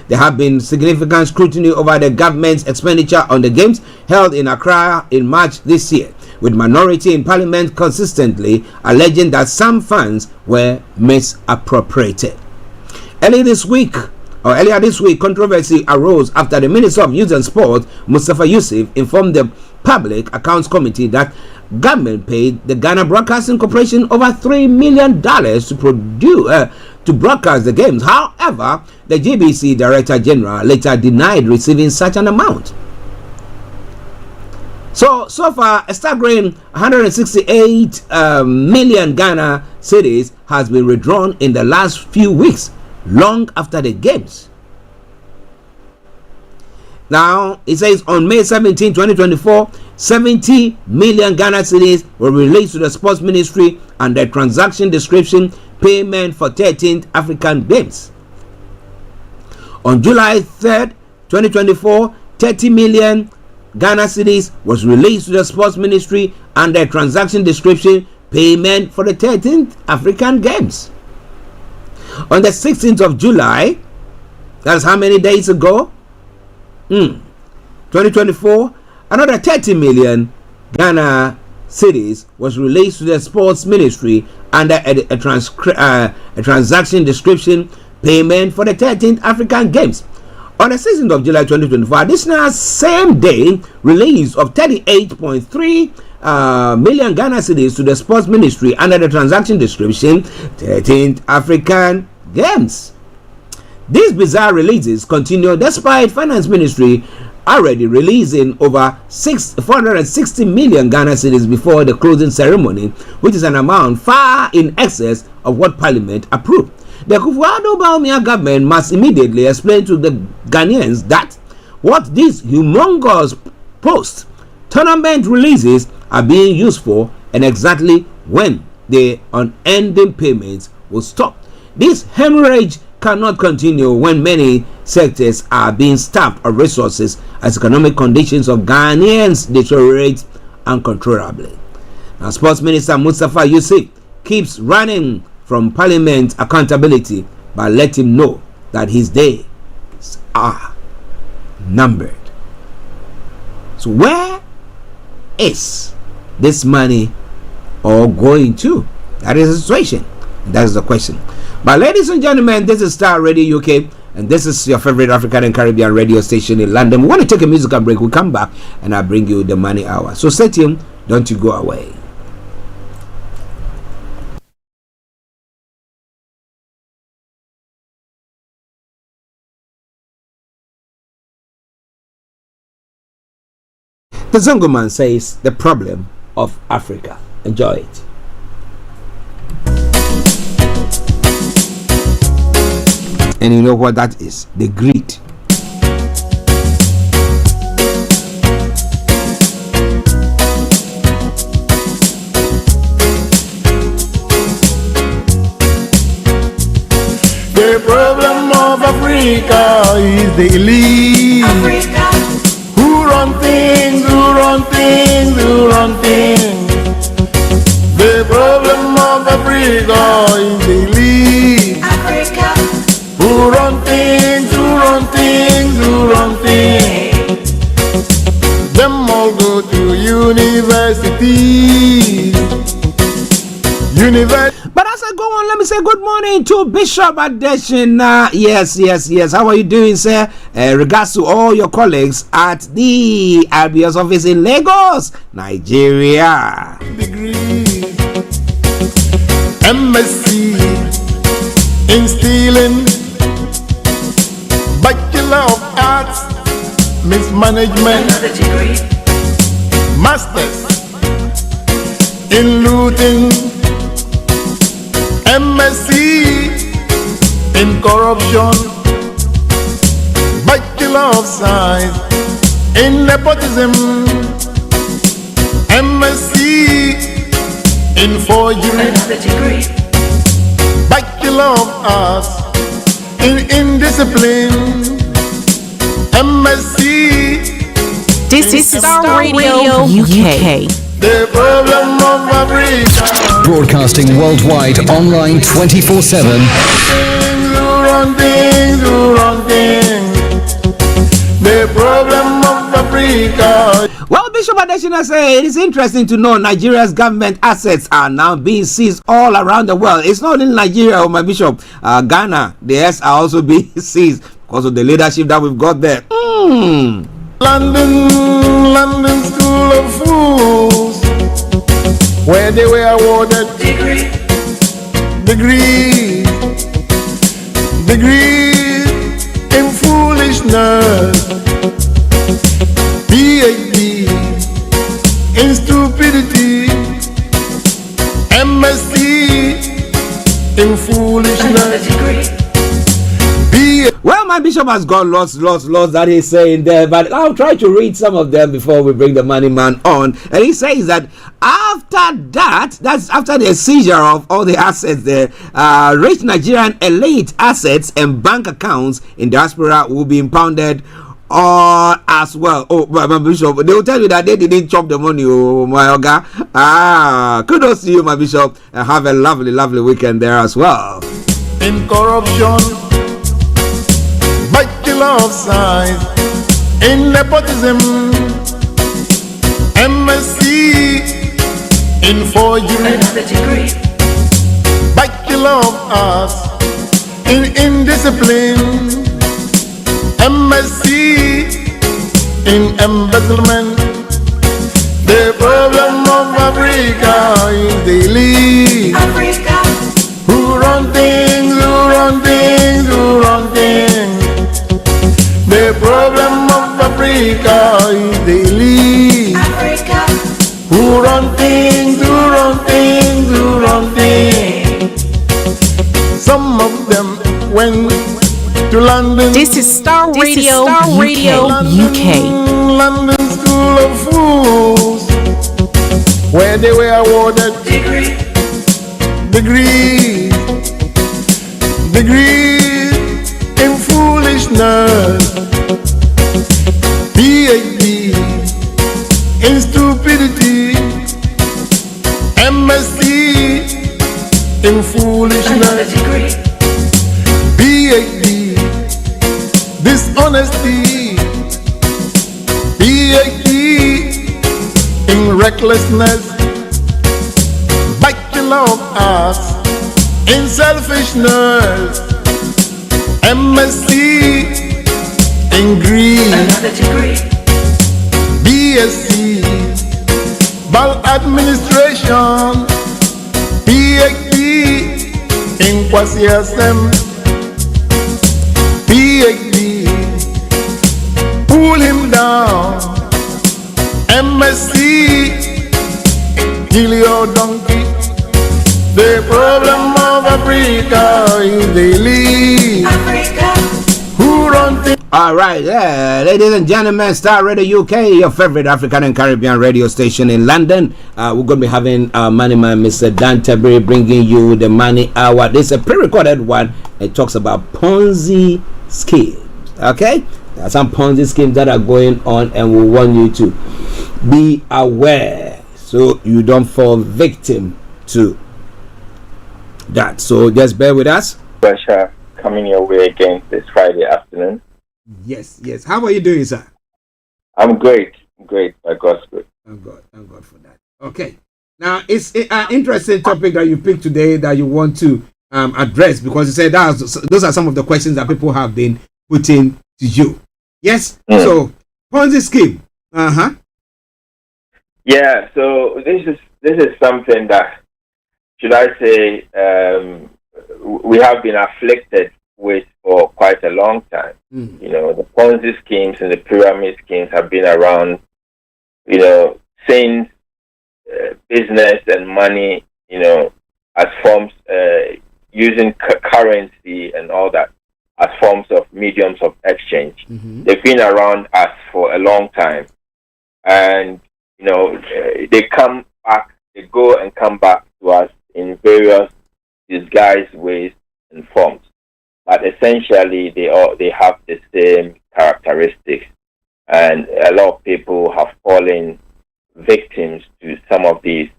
There have been significant scrutiny over the government's expenditure on the games held in Accra in March this year, with minority in parliament consistently alleging that some funds were misappropriated. Earlier this week, controversy arose after the Minister of Youth and Sport, Mustafa Yusuf, informed the Public Accounts Committee that government paid the Ghana Broadcasting Corporation over $3 million to broadcast the games. However, the GBC Director General later denied receiving such an amount. So far, a staggering 168 million Ghana cedis has been withdrawn in the last few weeks, long after the games. Now, it says on May 17, 2024, 70 million Ghana cedis were released to the Sports Ministry under transaction description payment for 13th African Games. On July 3rd, 2024, 30 million Ghana cedis was released to the Sports Ministry under transaction description payment for the 13th African Games. On the 16th of July, that's how many days ago? 2024, another 30 million Ghana cedis was released to the Sports Ministry under a transaction description payment for the 13th African Games. On the 16th of July 2024, additional same day release of 38.3 million Ghana cedis to the Sports Ministry under the transaction description 13th African Games. These bizarre releases continue despite Finance Ministry already releasing over 460 million Ghana cedis before the closing ceremony, which is an amount far in excess of what Parliament approved. The Kufuor Bawumia government must immediately explain to the Ghanaians that what these humongous post-tournament releases are being used for and exactly when the unending payments will stop. This hemorrhage cannot continue when many sectors are being starved of resources as economic conditions of Ghanaians deteriorate uncontrollably. Now, Sports Minister Mustafa Yusuf keeps running from Parliament accountability, but let him know that his days are numbered. So where is this money all going to? That is the situation. That is the question. But ladies and gentlemen, this is Starr Radio UK, and this is your favorite African and Caribbean radio station in London. We want to take a musical break. We'll come back and I'll bring you the money hour. So stay tuned. Don't you go away. The Zongo Man says the problem of Africa. Enjoy it. And you know what that is? The greed. The problem of Africa is the elite. Africa. Who run things, who run things, who run things. The problem of Africa is the elite. Africa. Who run things, who run things, who run things. Them all go to universities. But as I go on, let me say good morning to Bishop Adeshina. Yes. How are you doing, sir? Regards to all your colleagues at the RBS office in Lagos, Nigeria. MSc in stealing, Bachelor of Arts, Mismanagement, Masters in looting, MSc in corruption, Bachelor of Science in nepotism, MSc in forgery, Bachelor of Arts in indiscipline, MSc. This is Starr Radio UK. The problem of Africa. Broadcasting worldwide, online 24/7. The problem of Africa. Well, Bishop Adesina said it is interesting to know Nigeria's government assets are now being seized all around the world. It's not in Nigeria, my Bishop. Ghana, the S are also being seized because of the leadership that we've got there. London School of Fools, where they were awarded degrees in foolishness, PhD in stupidity, MSc in foolishness. Well, my bishop has got lots that he's saying there, but I'll try to read some of them before we bring the money man on. And he says that after that, that's after the seizure of all the assets there, rich Nigerian elite assets and bank accounts in diaspora will be impounded as well. Oh, my bishop, they will tell you that they didn't chop the money, oh my oga. Kudos to you, my bishop, and have a lovely weekend there as well. In corruption, bachelor of science, in nepotism, MSc in forgery, bachelor of arts in indiscipline, MSc in embezzlement. The problem of Africa is the elite. Africa. Who run things, The problem of Africa is the elite. Africa. Who run things, Some of them went to London. This is Starr Radio, UK. London School of Fools, where they were awarded degrees in foolishness, PhD in stupidity, MSc in foolishness, PhD dishonesty, PhD in recklessness, Bachelor of Arts in selfishness, MSc in greed, BSc maladministration, PhD in quasi-SM, PhD pull him down, MSc Helio donkey. The problem of Africa is the elite. Africa. Who run things? All right, ladies and gentlemen, Starr Radio UK, your favorite African and Caribbean radio station in London. We're going to be having our money man, Mr. Dan Tabiri, bringing you the money hour. This is a pre-recorded one. It talks about Ponzi schemes. Okay, there are some Ponzi schemes that are going on, and we want you to be aware so you don't fall victim to that. So just bear with us. Pressure coming your way again this Friday afternoon. Yes. How are you doing, sir? I'm great, by God's grace. Thank God for that. Okay. Now it's an interesting topic that you picked today that you want to address, because you said those are some of the questions that people have been putting to you. Yes. So Ponzi scheme. Yeah. So this is something that, should I say, we have been afflicted with for quite a long time. You know, the Ponzi schemes and the pyramid schemes have been around, you know, since business and money, you know, as forms, using currency and all that as forms of mediums of exchange. They've been around us for a long time. And, you know, they come back, they go and come back to us in various disguised ways and forms, but essentially they have the same characteristics, and a lot of people have fallen victims to some of these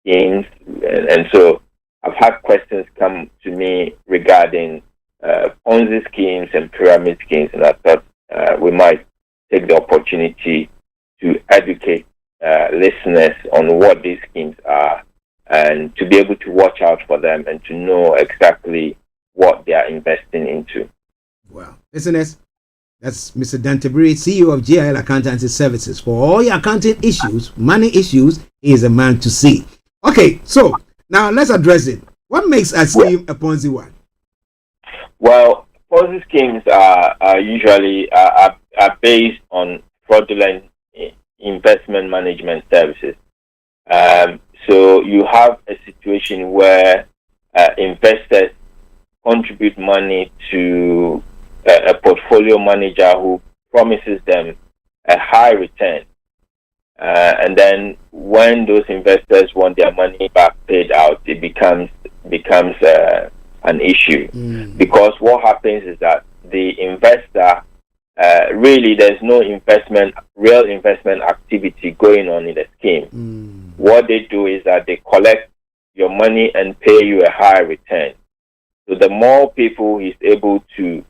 schemes, and so I've had questions come to me regarding Ponzi schemes and pyramid schemes, and I thought we might take the opportunity to educate listeners on what these schemes are, and to be able to watch out for them and to know exactly what they are investing into. Well, listeners, that's Mr. Tabiri, CEO of GIL Accountancy Services. For all your accounting issues, money issues, he is a man to see. Okay, so now let's address it. What makes a scheme a Ponzi one? Well, Ponzi schemes are usually based on fraudulent investment management services. So you have a situation where investors contribute money to a portfolio manager who promises them a high return. And then when those investors want their money back paid out, it becomes an issue. Because what happens is that the investor, really there's no real investment activity going on in the scheme. What they do is that they collect your money and pay you a high return. So the more people he's able to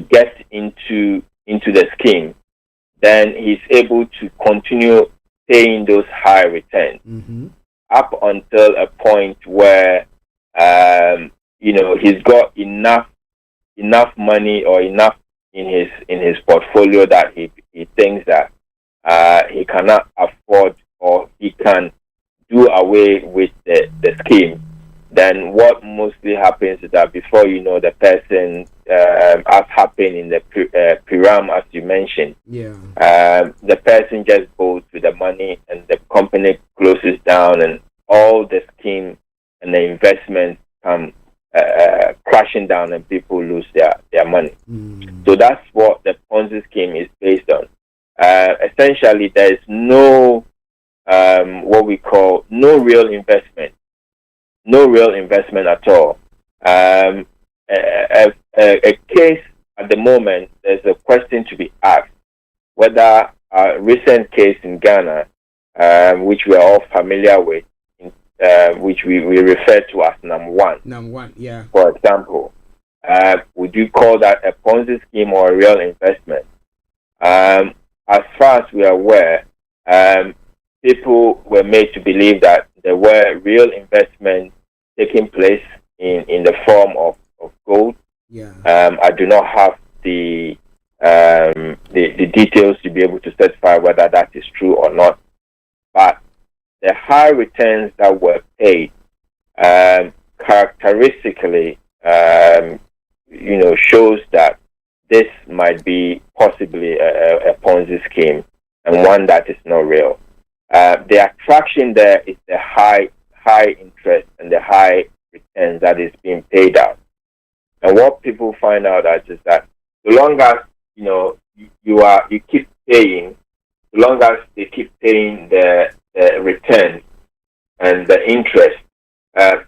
get into the scheme, then he's able to continue paying those high returns up until a point where he's got enough money or enough in his portfolio that he thinks that he cannot afford or he can do away with the scheme. Then what mostly happens is that before you know, the person, as happened in the Piram, as you mentioned, the person just goes with the money and the company closes down and all the scheme and the investment come crashing down and people lose their money. So that's what the Ponzi scheme is based on. Essentially, there is no what we call no real investment at all. A case at the moment, there's a question to be asked whether a recent case in Ghana, which we are all familiar with, which we refer to as NAM1. Yeah. For example, would you call that a Ponzi scheme or a real investment? As far as we are aware, people were made to believe that there were real investments taking place in the form of gold. I do not have the details to be able to certify whether that is true or not. But the high returns that were paid characteristically, shows that this might be possibly a Ponzi scheme and one that is not real. The attraction there is the high interest and the high returns that is being paid out. And what people find out is that the longer you keep paying, the longer they keep paying the returns and the interest,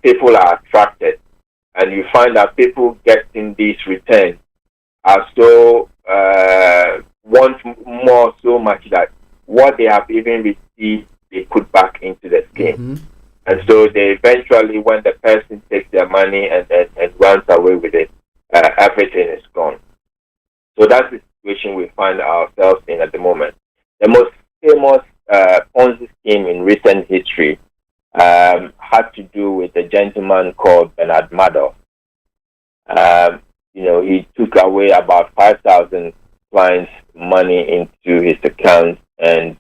people are attracted, and you find that people getting these returns are so want more so much that what they have even received they put back into the scheme. And so they eventually, when the person takes their money and runs away with it, everything is gone. So that's the situation we find ourselves in at the moment. The most famous Ponzi scheme in recent history had to do with a gentleman called Bernard Madoff. He took away about 5,000 clients' money into his account and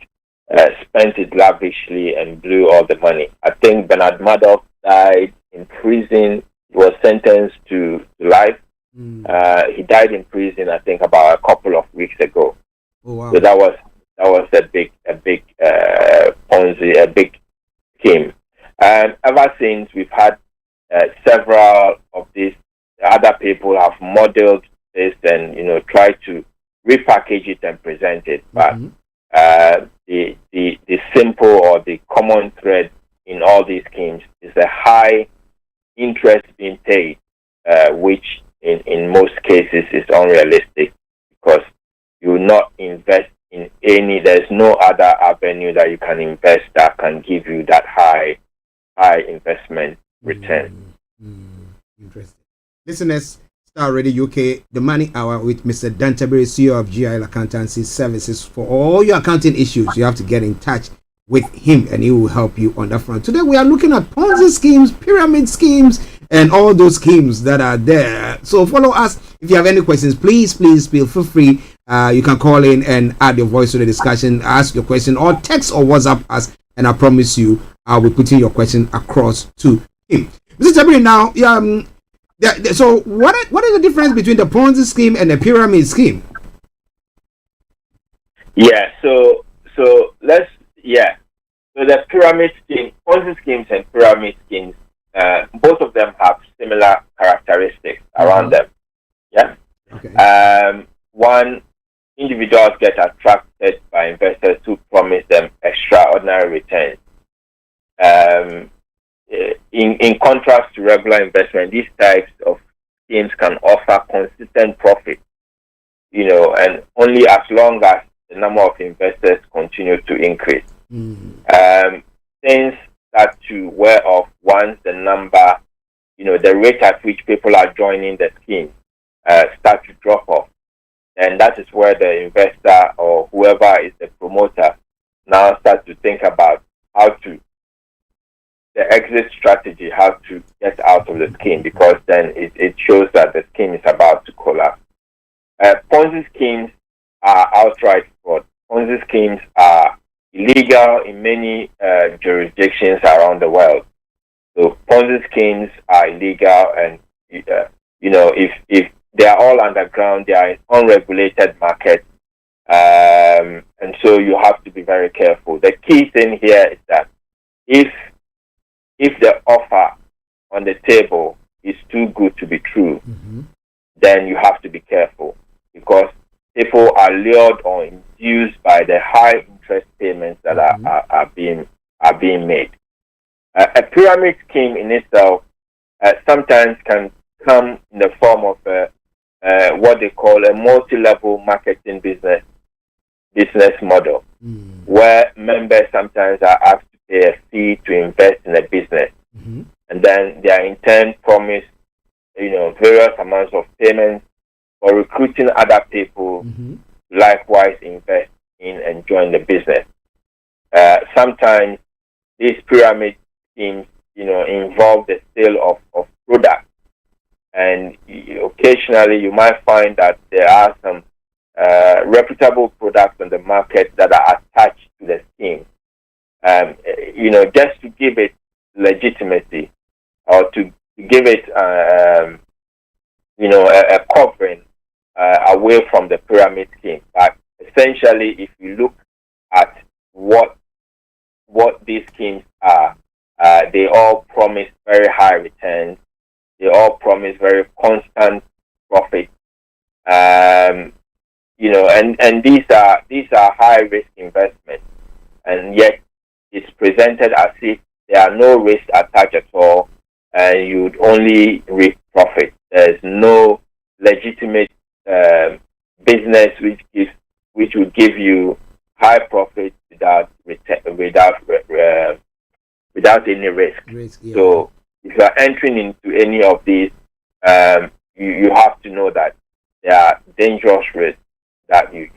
spent it lavishly and blew all the money. I think Bernard Madoff died in prison. He was sentenced to life. He died in prison, I think, about a couple of weeks ago. Oh, wow. So that was a big Ponzi, a big scheme. And ever since, we've had several of these other people have modeled this and tried to repackage it and present it, but the simple or the common thread in all these schemes is a high interest being paid, which in most cases is unrealistic because you will not invest in there's no other avenue that you can invest that can give you that high investment return. Interesting. Listeners, Starr Radio UK, the Money Hour with Mr. Tabiri, CEO of GIL Accountancy Services. For all your accounting issues, you have to get in touch with him, and he will help you on that front. Today we are looking at Ponzi schemes, pyramid schemes, and all those schemes that are there. So follow us. If you have any questions, please feel free. You can call in and add your voice to the discussion, ask your question, or text or WhatsApp us, and I promise you I will put in your question across to him. Mr. Tabiri, now, so what is the difference between the Ponzi scheme and the pyramid scheme? So the pyramid scheme, Ponzi schemes and pyramid schemes, both of them have similar characteristics around them. Yeah. Okay. One, individuals get attracted by investors who promise them extraordinary returns. In contrast to regular investment, these types of schemes can offer consistent profit, and only as long as the number of investors continue to increase. Things start to wear off once the number, the rate at which people are joining the scheme start to drop off. And that is where the investor or whoever is the promoter now starts to think about the exit strategy, how to get out of the scheme, because then it shows that the scheme is about to collapse. Ponzi schemes are outright fraud. Ponzi schemes are illegal in many jurisdictions around the world. So Ponzi schemes are illegal, and if they are all underground, they are in unregulated markets, and so you have to be very careful. The key thing here is that if the offer on the table is too good to be true, then you have to be careful, because people are lured or induced by the high interest payments that are being made. A pyramid scheme in itself sometimes can come in the form of what they call a multi-level marketing business model, where members sometimes are asked to pay a fee to invest in a business, and then they are in turn promised, various amounts of payments for recruiting other people to likewise invest in and join the business. Sometimes these pyramid schemes, involve the sale of products, and occasionally you might find that there are some reputable products on the market that are attached to the scheme. Just to give it legitimacy, or to give it, a covering away from the pyramid scheme. But essentially, if you look at what these schemes are, they all promise very high returns. They all promise very constant profit. And these are high risk investments, and yet it's presented as if there are no risks attached at all, and you'd only reap profit. There's no legitimate business which would give you high profit without any risk. Yeah. So if you are entering into any of these, you have to know that there are dangerous risks that you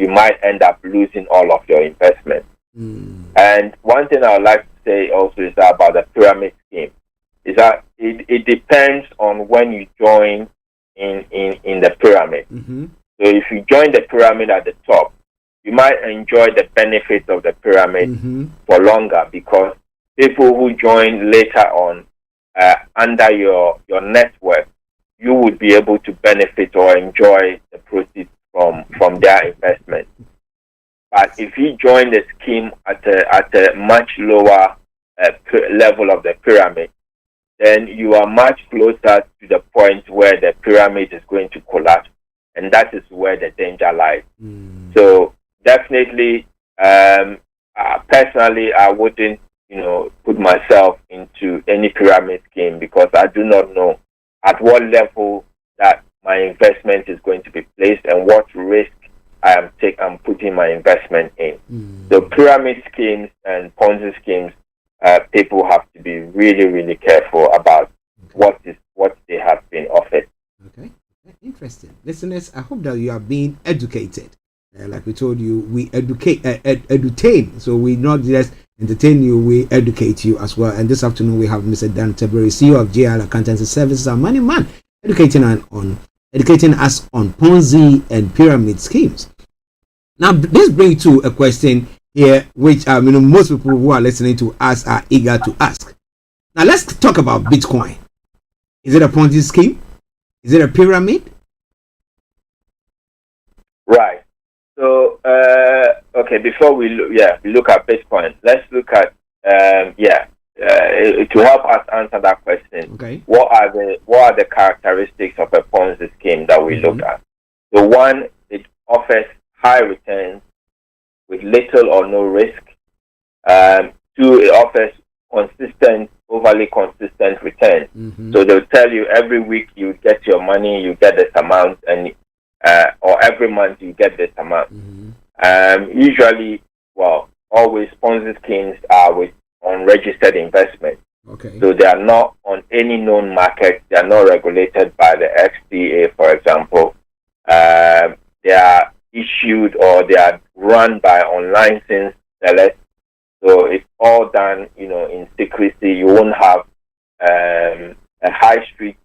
might end up losing all of your investment. And one thing I would like to say also is that about the pyramid scheme is that it depends on when you join in the pyramid. So if you join the pyramid at the top, you might enjoy the benefits of the pyramid for longer, because people who join later on under your network, you would be able to benefit or enjoy the proceeds from their investment. But if you join the scheme at a much lower level of the pyramid, then you are much closer to the point where the pyramid is going to collapse, and that is where the danger lies. So definitely, personally, I wouldn't, put myself into any pyramid scheme, because I do not know at what level that my investment is going to be placed and what risk I'm putting my investment in. So pyramid schemes and Ponzi schemes, people have to be really, really careful about what they have been offered. Okay. Interesting. Listeners, I hope that you are being educated. Like we told you, we edutain. So we not just entertain you, we educate you as well. And this afternoon we have Mr. Dan Tabiri, CEO of JL Accountancy Services and Money Man, educating us on Ponzi and pyramid schemes. Now this brings to a question here, which most people who are listening to us are eager to ask. Now let's talk about Bitcoin. Is it a Ponzi scheme? Is it a pyramid? Right. So, before we look at Bitcoin, let's look at to help us answer that question. Okay. What are the characteristics of a Ponzi scheme that we look at? So, one, it offers high returns with little or no risk. Two, it offers overly consistent returns. So they'll tell you every week you get your money, you get this amount, and or every month you get this amount. Usually, always Ponzi schemes are with unregistered investment. Okay. So they are not on any known market. They are not regulated by the FCA, for example. They are issued or they are run by unlicensed sellers. So it's all done, in secrecy. You won't have a high street,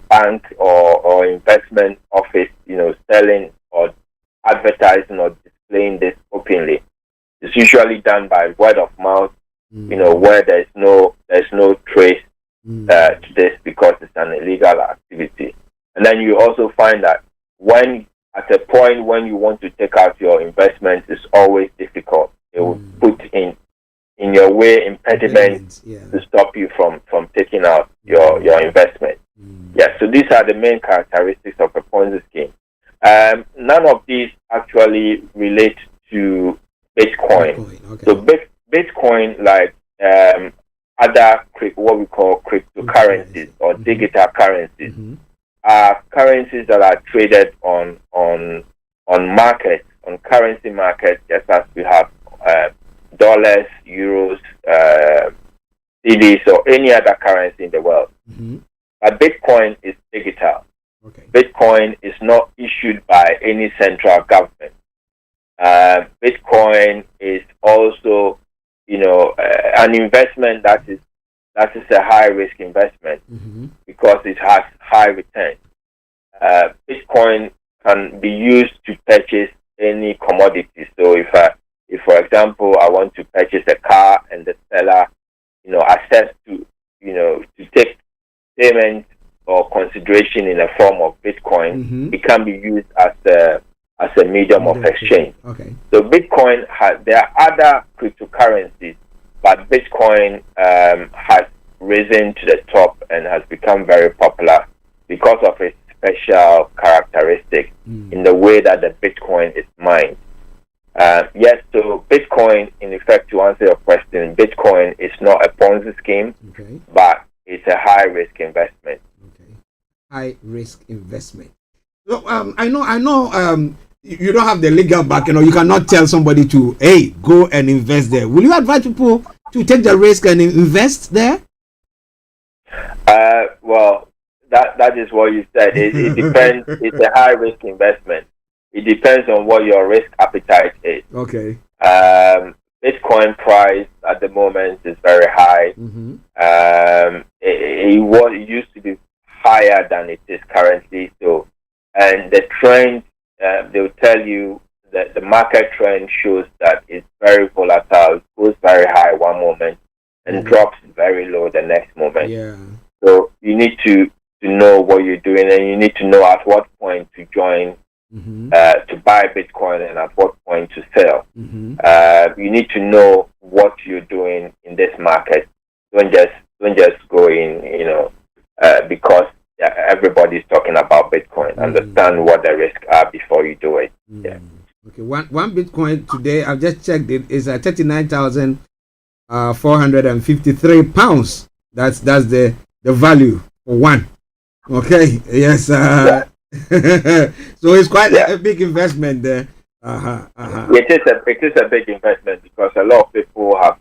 bank or investment office, selling or advertising or displaying this openly. It's usually done by word of mouth, where there's no trace to this because it's an illegal activity. And then you also find that at a point when you want to take out your investment, it's always difficult. It will put in your way impediments to stop you from taking out your investment. So these are the main characteristics of a Ponzi scheme. None of these actually relate to Bitcoin. Okay. So Bitcoin, like other what we call cryptocurrencies or digital currencies, are currencies that are traded on markets, on currency markets, just as we have dollars, euros, CDs, or any other currency in the world. But Bitcoin is digital. Okay. Bitcoin is not issued by any central government. Bitcoin is also, an investment that is a high risk investment because it has high return. Bitcoin can be used to purchase any commodity. So if for example I want to purchase a car and the seller, accepts to take payment or consideration in a form of Bitcoin, it can be used as a medium of exchange. Okay. So Bitcoin there are other cryptocurrencies, but Bitcoin has risen to the top and has become very popular because of its special characteristic in the way that the Bitcoin is mined. So Bitcoin, in effect, to answer your question, Bitcoin is not a Ponzi scheme, but it's a high risk investment. Okay. High risk investment. So I know you don't have the legal back, you cannot tell somebody to go and invest there. Will you advise people to take the risk and invest there? That is what you said. It depends. It's a high risk investment. It depends on what your risk appetite is. Okay. Bitcoin price at the moment is very high. It used to be higher than it is currently. So, and the trend, they'll tell you that the market trend shows that it's very volatile. It goes very high one moment and drops very low the next moment. Yeah. So you need to know what you're doing, and you need to know at what point to join to buy Bitcoin and at what point to sell. You need to know what you're doing in this market. Don't just go in, because everybody's talking about Bitcoin. Understand what the risks are before you do it. Yeah. Okay. One Bitcoin today, I've just checked it, is at 39,453 pounds. That's the value for one. Okay. Yes. So it's quite a big investment there. It is a big investment because a lot of people have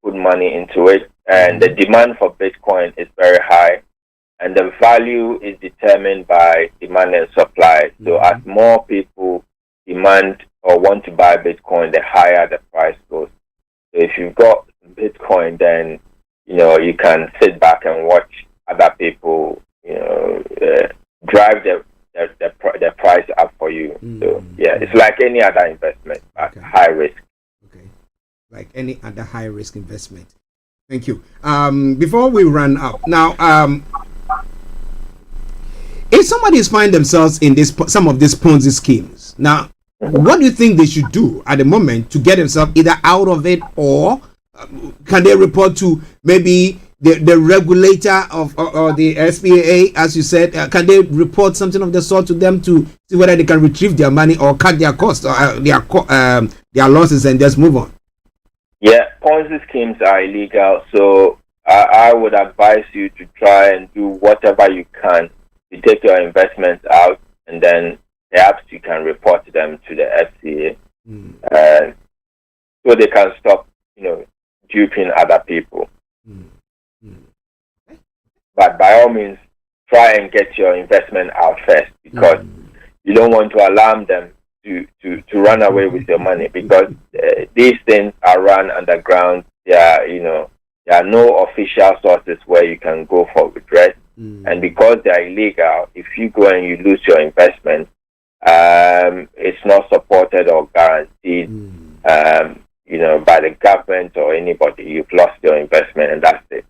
put money into it, and the demand for Bitcoin is very high, and the value is determined by demand and supply. So as more people demand or want to buy Bitcoin, the higher the price goes. So if you've got Bitcoin, then you can sit back and watch other people, drive the price up for you. So yeah, it's like any other investment, but high risk. Okay, like any other high risk investment. Thank you. Before we run up now, if somebody is finding themselves in some of these Ponzi schemes, now, what do you think they should do at the moment to get themselves either out of it, or can they report to maybe the regulator or the SPAA, as you said? Can they report something of the sort to them to see whether they can retrieve their money or cut their costs or their losses and just move on? Yeah, Ponzi schemes are illegal, so I would advise you to try and do whatever you can to take your investments out, and then perhaps you can report them to the FCA, so they can stop, duping other people. But by all means, try and get your investment out first, because you don't want to alarm them to run away with your money, because these things are run underground. There are no official sources where you can go for redress, and because they are illegal, if you go and you lose your investment, it's not supported or guaranteed, by the government or anybody. You've lost your investment, and that's it.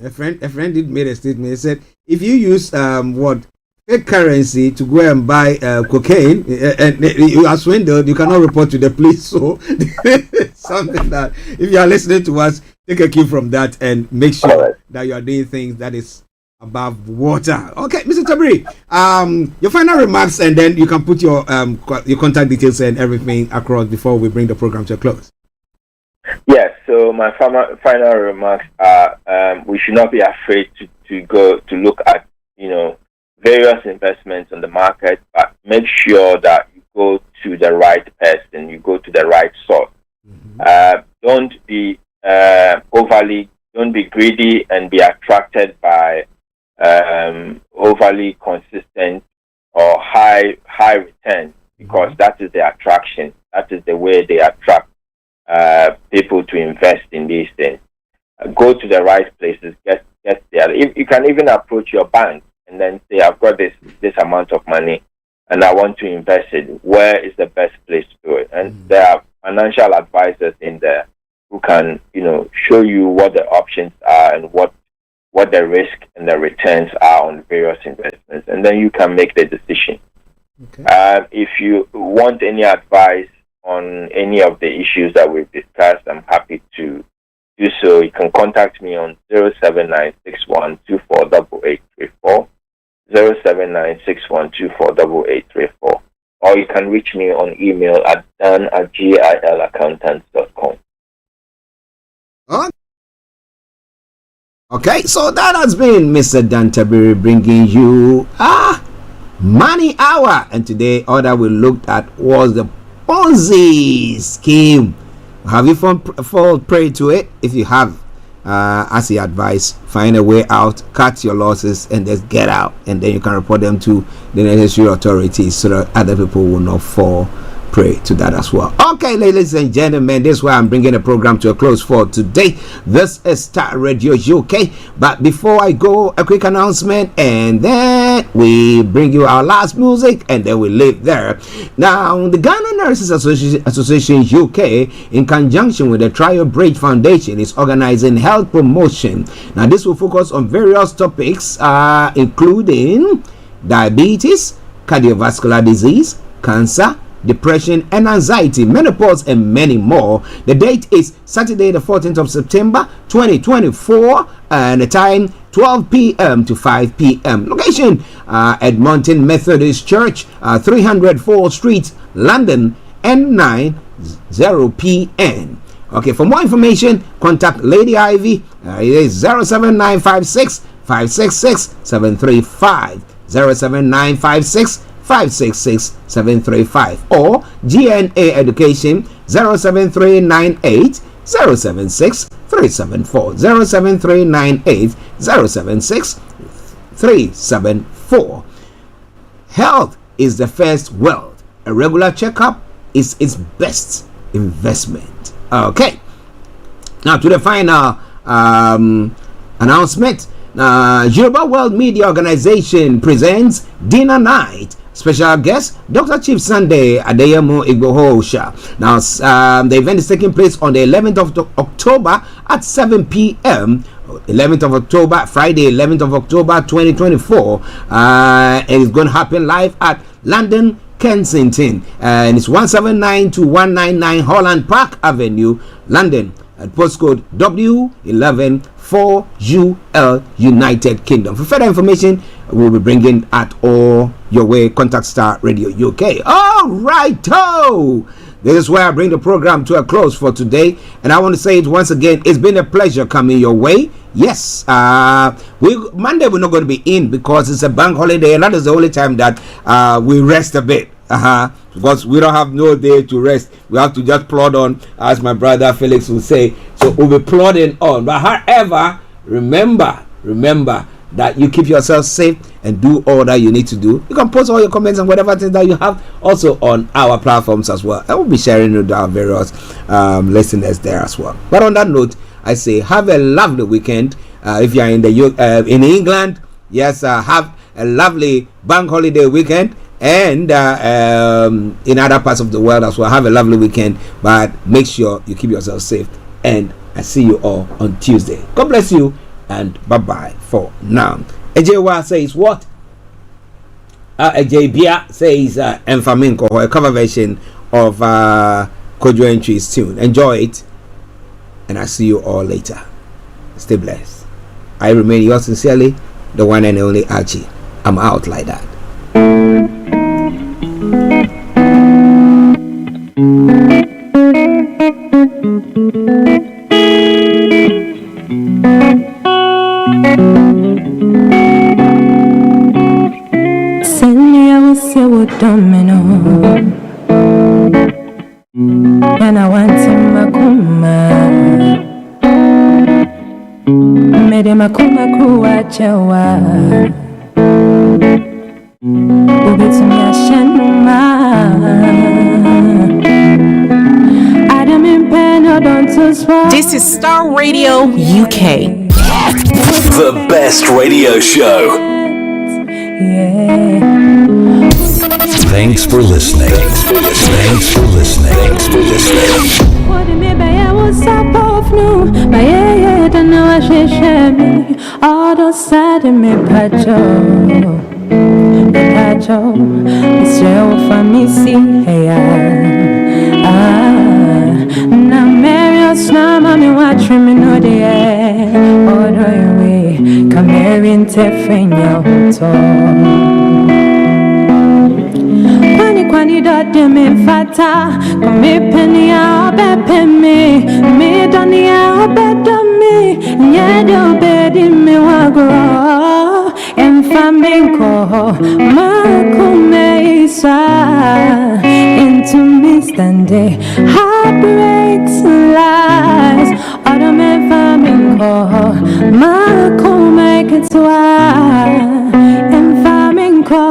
A friend did make a statement. He said, if you use fake currency to go and buy cocaine and you are swindled, you cannot report to the police. So something that, if you are listening to us, take a cue from that and make sure that you are doing things that is above water. Okay, Mr. Tabiri, your final remarks, and then you can put your contact details and everything across before we bring the program to a close. Yes, so my final remarks are, we should not be afraid to go to look at various investments on the market, but make sure that you go to the right person, you go to the right source. Don't be greedy and be attracted by overly consistent or high returns, because that is the attraction. That is the way they attract people to invest in these things. Go to the right places, get there. You can even approach your bank and then say, I've got this amount of money and I want to invest it. Where is the best place to do it? And there are financial advisors in there who can, show you what the options are and what the risk and the returns are on various investments, and then you can make the decision. Okay. If you want any advice on any of the issues that we've discussed, I'm happy to do so. You can contact me on 07961248834, 07961248834, or you can reach me on email at dan@gilaccountants.com. Okay, so that has been Mr. Dan Tabiri bringing you Money Hour, and today all that we looked at was the Ponzi scheme. Have you fall prey to it? If you have, as he advised, find a way out, cut your losses, and just get out, and then you can report them to the necessary authorities so that other people will not fall prey to that as well. Okay, ladies and gentlemen, this is why I'm bringing the program to a close for today. This is Starr Radio UK. But before I go, a quick announcement, and then we bring you our last music, and then we leave there. Now, the Ghana Nurses Association UK, in conjunction with the Trial Bridge Foundation, is organizing health promotion. Now, this will focus on various topics, including diabetes, cardiovascular disease, cancer, depression and anxiety, menopause, and many more. The date is Saturday the 14th of September 2024, and the time 12 p.m. to 5 p.m. Location Edmonton Methodist Church, 304 Street, London, N9 0PN. Okay, for more information, contact Lady Ivy. It is 07956 566 735, 07956 566-735, or GNA Education 07398 076 374, 07398 076 374. Health is the first wealth. A regular checkup is its best investment. Okay. Now to the final announcement. Yoruba World Media Organization presents Dinner Night. Special guest, Dr. Chief Sunday Adeyemo Igboho-Osha. Now, the event is taking place on the 11th of October at 7 p.m. 11th of October, Friday, 11th of October, 2024. And it's going to happen live at London, Kensington. And it's 179 to 199 Holland Park Avenue, London. At postcode W114UL, United Kingdom. For further information, we'll be bringing at all your way. Contact Starr Radio UK. All right, this is where I bring the program to a close for today, and I want to say it once again. It's been a pleasure coming your way. Yes, Monday we're not going to be in because it's a bank holiday, and that is the only time that we rest a bit. Because we don't have no day to rest. We have to just plod on, as my brother Felix will say. So we'll be plodding on. But however, remember that you keep yourself safe and do all that you need to do. You can post all your comments and whatever things that you have also on our platforms as well. I will be sharing with our various listeners there as well. But on that note, I say have a lovely weekend. If you are in England, yes, have a lovely bank holiday weekend. And in other parts of the world as well, have a lovely weekend. But make sure you keep yourself safe. And I see you all on Tuesday. God bless you, and bye-bye for now. Ejewa says what? Ejebia says Enfaminko, a cover version of Kojo Entry's tune. Enjoy it, and I see you all later. Stay blessed. I remain yours sincerely, the one and only Archie. I'm out like that. Domino, and I want him makuma. Mede makuma kuwa chewa. Ubetumi ashenuma. Adam in pen or don't to swap. This is Starr Radio UK. The best radio show. Yeah. Thanks for listening. Thanks for listening. Thanks for listening. Kwani dode me fata, kome penny a bepe me doni a bedo me, nyedo bedi me wagro, enfamenko, makume isa, into me stande, heartbreaks lies, autumn enfamenko, makume ketwa, enfamenko.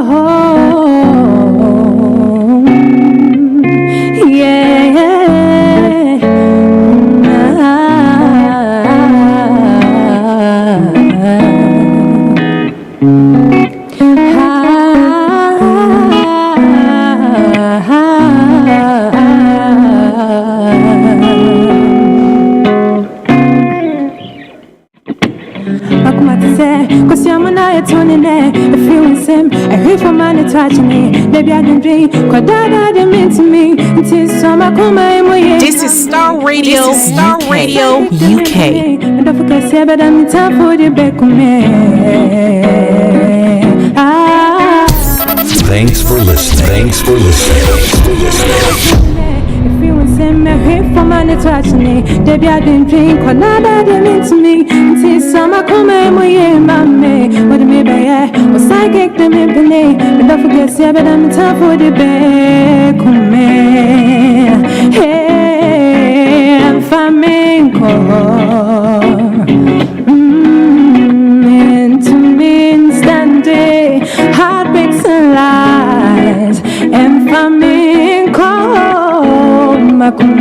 This is Starr Radio UK. Thanks for listening. Thanks for listening. If you want send me here for money to watch me, they be a drink, or nada they mean to me. See summer come and we ain't me. What me by or psychic them in penny, but don't forget, see, but I'm tough for the back. Hey, I'm flamenco. Into me. can stand it. Heartbreaks and lies, and famine cold.